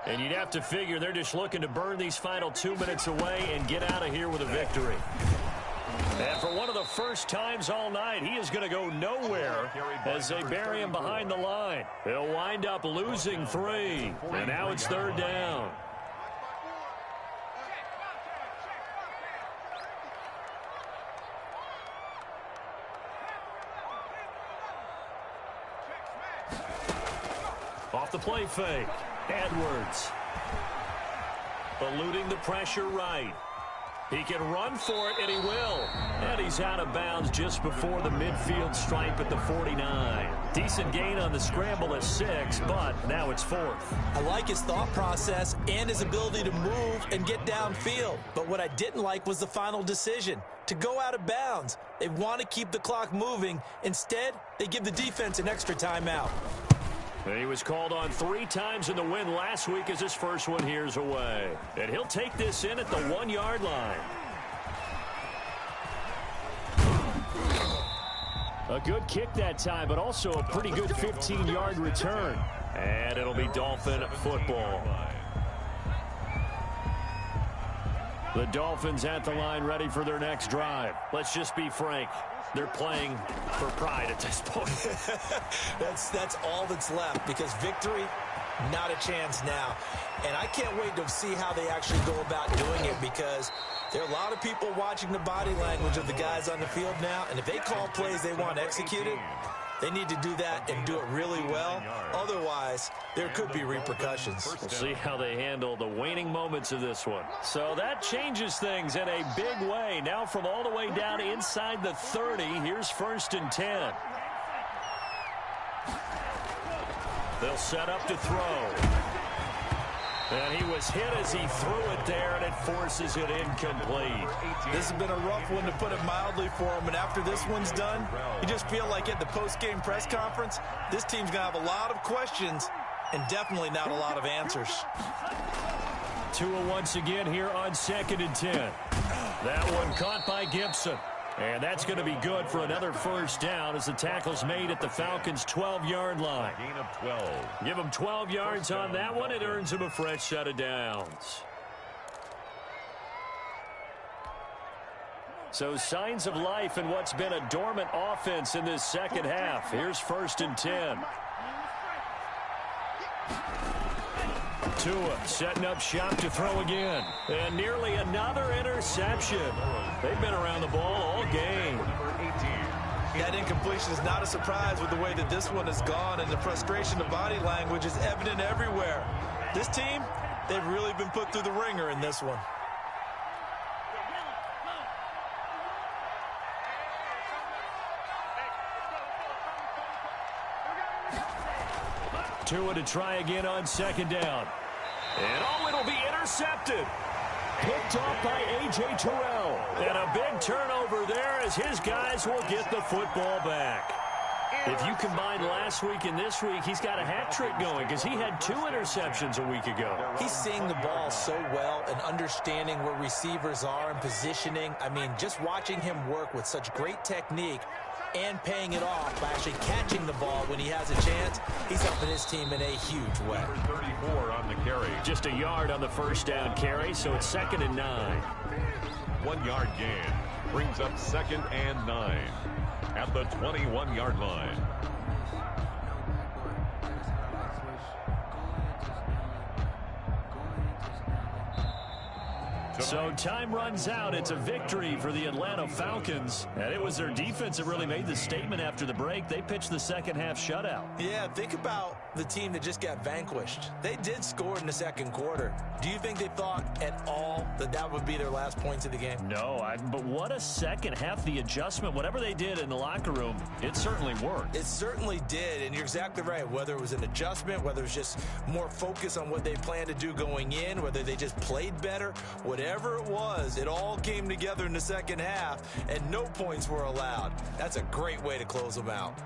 And you'd have to figure they're just looking to burn these final 2 minutes away and get out of here with a victory. And for one of the first times all night, he is going to go nowhere as they bury him behind the line. He'll wind up losing 3. And now it's third down. Off the play fake, Edwards. Eluding the pressure right. He can run for it, and he will. And he's out of bounds just before the midfield stripe at the 49. Decent gain on the scramble at 6, but now it's 4th. I like his thought process and his ability to move and get downfield. But what I didn't like was the final decision, to go out of bounds. They want to keep the clock moving. Instead, they give the defense an extra timeout. He was called on 3 times in the win last week as his first one here's away. And he'll take this in at the 1-yard line. A good kick that time, but also a pretty good 15-yard return. And it'll be Dolphin football. The Dolphins at the line ready for their next drive. Let's just be frank. They're playing for pride at this point. That's all that's left, because victory, not a chance now. And I can't wait to see how they actually go about doing it, because there are a lot of people watching the body language of the guys on the field now, and if they call plays they want executed, they need to do that and do it really well. Otherwise, there could be repercussions. We'll see how they handle the waning moments of this one. So that changes things in a big way. Now from all the way down inside the 30, here's 1st and 10. They'll set up to throw. And he was hit as he threw it there, and it forces it incomplete. This has been a rough one, to put it mildly, for him. And after this one's done, you just feel like at the post-game press conference, this team's going to have a lot of questions and definitely not a lot of answers. Tua once again here on 2nd and 10. That one caught by Gibson. And that's going to be good for another 1st down as the tackle's made at the Falcons' 12-yard line. Gain of 12. Give them 12 yards on that one. It earns them a fresh set of downs. So signs of life in what's been a dormant offense in this second half. Here's 1st and 10. Tua setting up shop to throw again. And nearly another interception. They've been around the ball all game. That incompletion is not a surprise with the way that this one has gone, and the frustration of body language is evident everywhere. This team, they've really been put through the ringer in this one. Tua to try again on 2nd down. And oh, it'll be intercepted. Picked off by A.J. Terrell. And a big turnover there as his guys will get the football back. If you combine last week and this week, he's got a hat trick going because he had 2 interceptions a week ago. He's seeing the ball so well and understanding where receivers are and positioning. I mean, just watching him work with such great technique and paying it off by actually catching the ball when he has a chance, he's helping his team in a huge way. Number 34 on the carry. Just a yard on the 1st down carry, so it's 2nd and 9. 1-yard gain brings up 2nd and 9 at the 21-yard line. So time runs out. It's a victory for the Atlanta Falcons. And it was their defense that really made the statement after the break. They pitched the second half shutout. Yeah, think about the team that just got vanquished. They did score in the 2nd quarter. Do you think they thought at all that that would be their last points of the game? No, but what a second half. The adjustment, whatever they did in the locker room, it certainly worked. It certainly did, and you're exactly right. Whether it was an adjustment, whether it was just more focus on what they planned to do going in, whether they just played better, whatever it was, it all came together in the second half, and no points were allowed. That's a great way to close them out.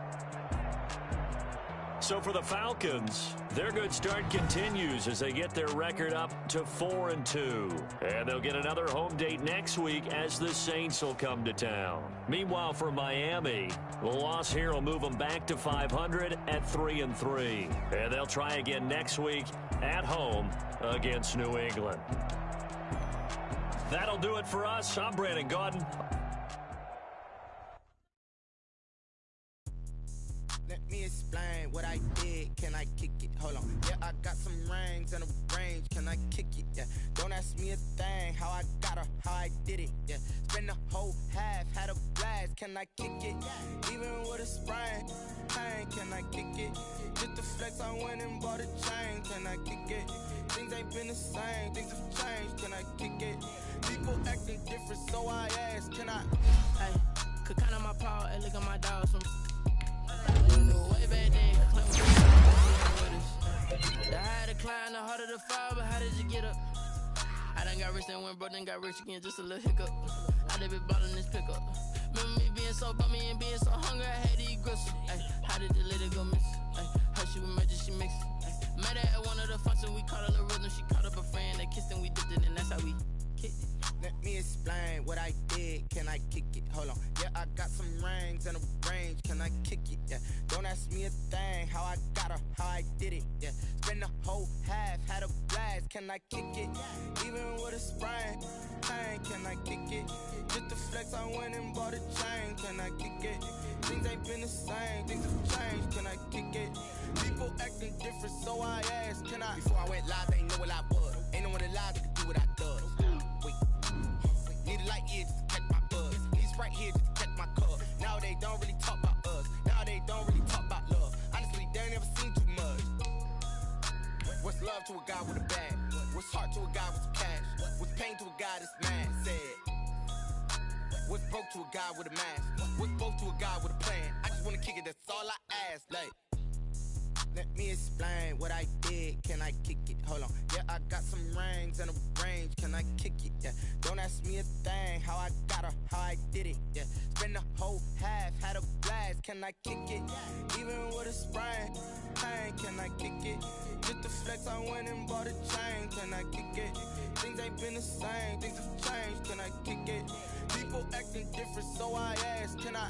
So for the Falcons, their good start continues as they get their record up to 4-2. And they'll get another home date next week as the Saints will come to town. Meanwhile, for Miami, the loss here will move them back to 500 at 3-3. And they'll try again next week at home against New England. That'll do it for us. I'm Brandon Gaudin. Let me explain what I did. Can I kick it? Hold on. Yeah, I got some rings and a range. Can I kick it? Yeah. Don't ask me a thing. How I got her, how I did it. Yeah. Spend the whole half, had a blast. Can I kick it? Even with a sprain. Pain, can I kick it? Just the flex, I went and bought a chain. Can I kick it? Things ain't been the same. Things have changed. Can I kick it? People acting different, so I ask. Can I? Hey, could count on my power and look at my dogs from way back then. The higher the climb, the harder the fall, but how did you get up? I done got rich and went broke, then got rich again, just a little hiccup. I done been ballin' this pickup. Remember me being so bummy and being so hungry, I had to eat gristle. Ay, how did the lady go miss? Ay, her she was magic, she mixed. Met her at one of the functions, we caught a little rhythm. She caught up a friend, they kissed and we dipped it, and that's how we kicked it. Let me explain. explain what I did? Can I kick it? Hold on. Yeah, I got some rings and a range. Can I kick it? Yeah. Don't ask me a thing. How I got her, how I did it. Yeah. Spend the whole half, had a blast. Can I kick it? Even with a sprain, pain. Can I kick it? Just the flex, I went and bought a chain. Can I kick it? Things ain't been the same. Things have changed. Can I kick it? People acting different, so I asked. Can I? Before I went live, they ain't know what I was. Ain't no one alive that could do what I does. Wait. Need a light year just to catch my buzz. Need right here just to catch my cup. Now they don't really talk about us. Now they don't really talk about love. Honestly, they ain't never seen too much. What's love to a guy with a bag? What's heart to a guy with some cash? What's pain to a guy that's mad? Said. What's broke to a guy with a mask? What's both to a guy with a plan? I just wanna kick it, that's all I ask. Like, let me explain what I did. Can I kick it? Hold on. Yeah, I got some rings and a range. Can I kick it? Yeah. Don't ask me a thing. How I got her, how I did it. Yeah. Spend the whole half, had a blast. Can I kick it? Even with a sprain, pain. Can I kick it? Just the flex, I went and bought a chain. Can I kick it? Things ain't been the same. Things have changed. Can I kick it? People acting different, so I asked. Can I?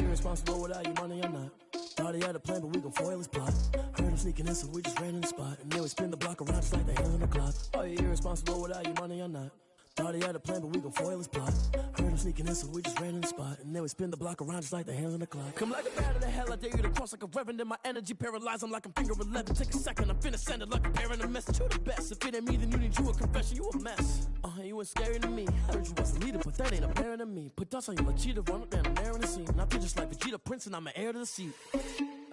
Irresponsible without your money or not. Thought he had a plan, but we gon' foil his plot. Heard him sneaking in, so we just ran in the spot. And then we spin the block around just like the hands on the clock. Are you irresponsible without your money or not? Thought he had a plan, but we gon' foil his plot. Heard him sneaking in, so we just ran in the spot. And then we spin the block around just like the hands on the clock. Come like a bat of the hell, I dare you to cross like a reverend. In my energy paralyzed, I'm like I'm finger 11. Take a second, I'm finna send it like a parent a message to the best. If it ain't me, then you need you a confession, you a mess. You ain't scary to me. Heard you was a leader, but that ain't apparent to me. Put dust on you like cheetah, run up down the air in the scene. I feel just like Vegeta Prince, and I'm an heir to the seat.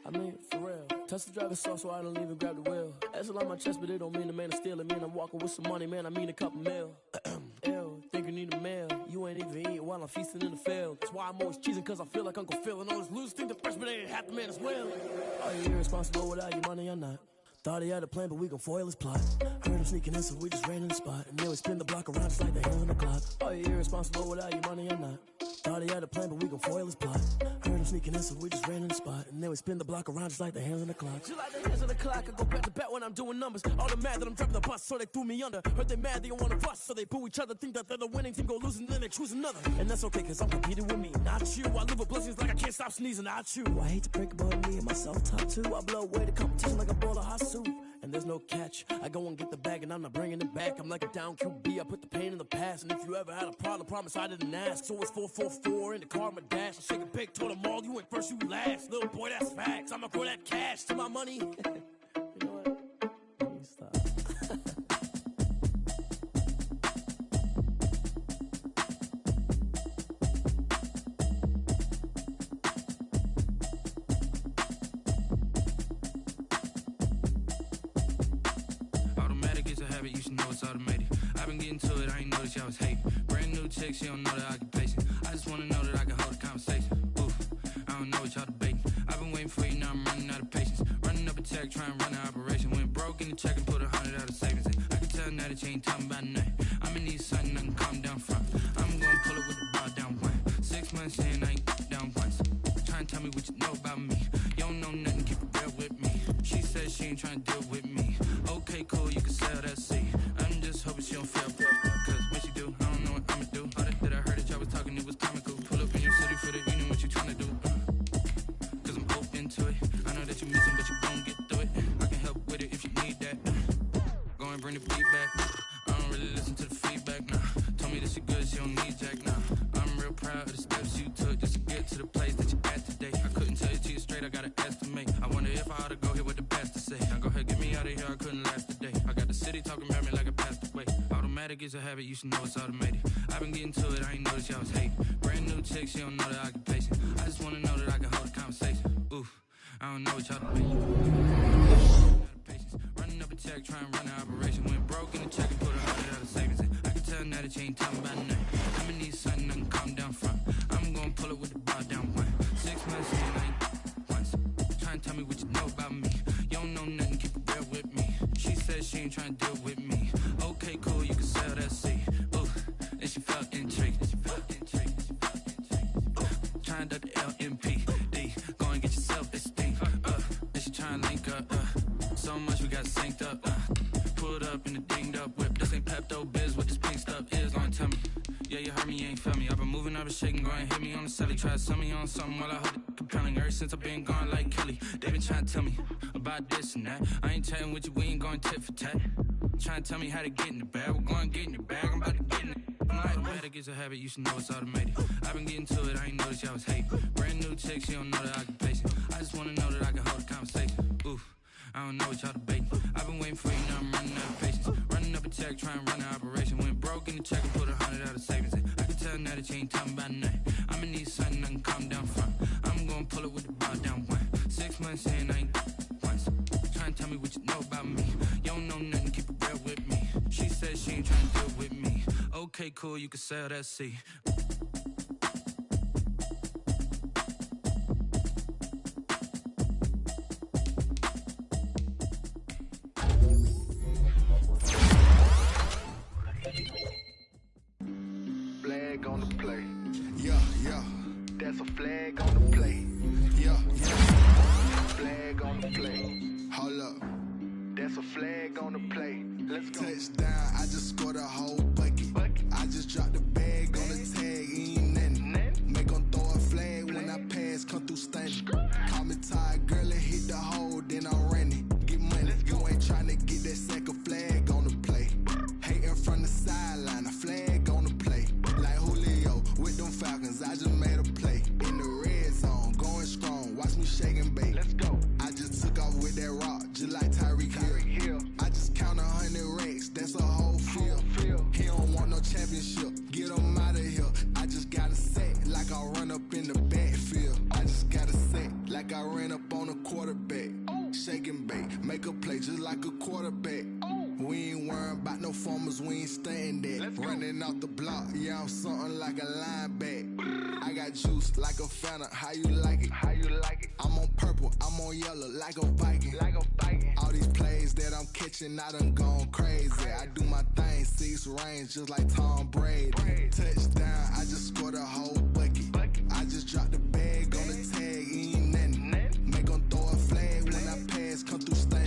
I mean, for real. Touch the driver's sauce, so I don't even grab the wheel. That's on my chest, but it don't mean the man is stealing. Man, I'm walking with some money, man, I mean a couple mil. Ew, think you need a meal. You ain't even eating while I'm feasting in the field. That's why I'm always cheesing, cause I feel like Uncle Phil. And all this losers think the freshman ain't half the man as well. Are you irresponsible without your money or not? Thought he had a plan, but we gon' foil his plot. Heard him sneaking in, so we just ran in the spot. And then we spin the block around just like the hands on the clock. Are you irresponsible without your money or not? Thought he had a plan, but we gon' foil his plot. Heard him sneaking in, so we just ran in the spot. And then we spin the block around just like the hands on the clock. Just like the hands on the clock, I go back to back when I'm doing numbers. All the mad that I'm driving the bus, so they threw me under. Heard they mad, they don't wanna bust, so they boo each other. Think that they're the winning team, go losing, then they choose another. And that's okay, cause I'm competing with me, not you. I live with blessings like I can't stop sneezing, not you. I hate to break it, but me and myself top two. I blow away the competition like a bowl of hot soup. And there's no catch. I go and get the bag and I'm not bringing it back. I'm like a down QB, I put the pain in the past. And if you ever had a problem, promise I didn't ask. So it's 444 in the car, my dash. I shake a big, told them all, you went first, you last. Little boy, that's facts. I'ma throw that cash to my money. You know what? Let me stop. You should know it's automated. I've been getting to it, I ain't noticed y'all was hating. Brand new chick, she don't know the occupation. I just wanna know that I can hold a conversation. Oof, I don't know what y'all debating. I've been waiting for you, now I'm running out of patience. Running up a check, trying to run an operation. Went broke in the check and put 100 out of savings in. I can tell now that you ain't talking about nothing. I'ma need something I can calm down from. I'm gonna pull it with the bar down one. 6 months in, I ain't down once. Try and tell me what you know about me. You don't know nothing, keep it real with me. She said she ain't trying to deal with me. Okay, cool, you can sell that seat. I'm just hoping she don't feel cause when she do, I don't know what I'ma do. All that I heard that y'all was talking, it was comical. Pull up in your city for the evening, what you trying to do? Cause I'm open to it. I know that you missing, but you gon' get through it. I can help with it if you need that. Go and bring the beat back. I don't really listen to the feedback, nah. Told me that she good, she don't need jack, nah. I'm real proud of the steps you took just to get to the place that you're at today. I couldn't tell you to you straight, I gotta estimate. I wonder if I ought to go here with the best to say. Now go ahead, get me out of here, I couldn't last a day. I got the city talking about me like I passed away. Automatic is a habit, you should know it's automated. I've been getting to it, I ain't noticed y'all was hating. Brand new chick, she don't know the occupation. I just wanna know that I can hold I don't know what y'all do. Running up a check, try and run an operation. Went broke in the check and put 100 out of savings in. I can tell now that you ain't talking about nothing. I'ma need something I can calm down from. I'm gonna pull it with the bar down one. 6 months in, I ain't once. Try and tell me what you know about me. You don't know nothing, keep it real with me. She said she ain't trying to deal with me. Okay, cool, you can sell that seed. Ooh, and she felt intrigued. Trying to the LMPD. Go and get your self-esteem. And she trying to link up. So much we got synced up. Pulled up in the dinged up whip. This ain't Pepto-Biz, what this pink stuff is. Gonna tell me. Yeah, you heard me, you ain't felt me. I've been moving, I've been shaking, go and hit me on the celly. Try to sell me on something while I hold it compelling. Ever since I've been gone like Kelly, they been trying to tell me about this and that. I ain't chatting with you, we ain't going tit for tat. Trying to tell me how to get in the bag. We're going to get in the bag, I'm about to get in it. I'm like, better get your habit, you should know it's automated. I've been getting to it, I ain't noticed y'all was hating. Brand new chick, she don't know the occupation. I just wanna know that I can hold a conversation. Oof, I don't know what y'all debating. I've been waiting for you, now I'm running out of patience. Running up a check, try and run an operation. Went broke in the check and put 100 out of savings in. I can tell now that you ain't talking about nothing. I'ma need something I can calm down from. I'm gonna pull it with the bar down one. 6 months in, I ain't once. Try and tell me what you know about me. You don't know nothing, keep it real with me. She said she ain't trying to deal with me. Okay, cool, you can sell that seed. Flag on the play. Yeah, yeah. That's a flag on the play. Yeah, yeah. Flag on the play. Hold up. That's a flag on the play. Let's go. Touchdown, I just scored a whole bucket. I just dropped the bag on the tag, ain't nothing. Make 'em throw a flag when I pass, come through stunning. Call me tired, girl, and hit the hole, then I'm running. Get money, you ain't tryna get that second flag on the play. Hating from the sideline, a flag on the play. Like Julio with them Falcons, I just made a play. In the red zone, going strong, watch me shake and bake. Let's go. I just took off with that rock, just like Tyreek Hill. I just count 100 racks, that's a whole field. He don't want no championship, get him out of here. I just got a set, like I run up in the backfield. I just got a set, like I ran up on a quarterback. Shake and bake, make a play just like a quarterback. We ain't worrying about no formers, we ain't staying there. Running off the block, yeah, I'm something like a linebacker. I got juice like a Fanta, how you like it? How you like it? I'm on purple, I'm on yellow, like a Viking. Like a Viking. All these plays that I'm catching, I done gone crazy. I do my thing, 6 range, just like Tom Brady. Touchdown, I just scored a whole bucket. I just dropped the bag on the tag, ain't nothing. Make 'em throw a flag when I pass, come through stunning.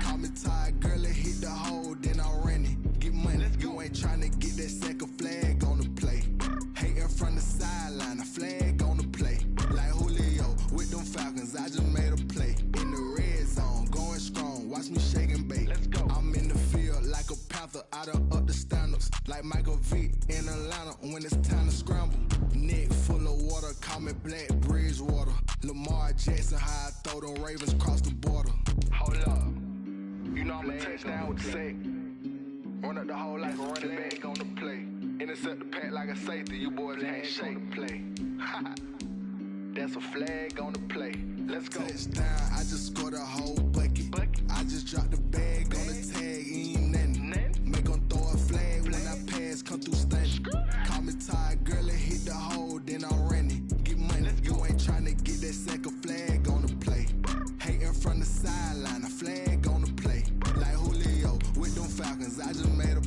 Call me tired, girl, and hit the hole, then I'm running. Get money, you ain't tryna get that second flag on the play. Hating from the sideline, a flag on the play. Like Julio with them Falcons, I just made a play. In the red zone, going strong, watch me shake and bake. Let's go. I'm in the field like a Panther, I done up the standards. Like Michael Vick in Atlanta when it's time to scramble. Neck full of water, call me Black Bridgewater. Lamar Jackson, how I throw them Ravens cross the border. Hold up. You know I'm a touchdown with the sack. Run up the hole like a running back on the play. Intercept the pack like a safety. You boys ain't shake the play. That's a flag on the play. Let's go. Touchdown, I just scored a whole bucket. I just dropped the bag on the tag, ain't nothing. Make 'em throw a flag when I pass, come through stunning. Call me tired, girl, and hit the hole, then I'm running. Get money, you ain't tryna get that second flag on the play. Hating from the sideline, a flag on the play. Like Julio with them Falcons, I just made a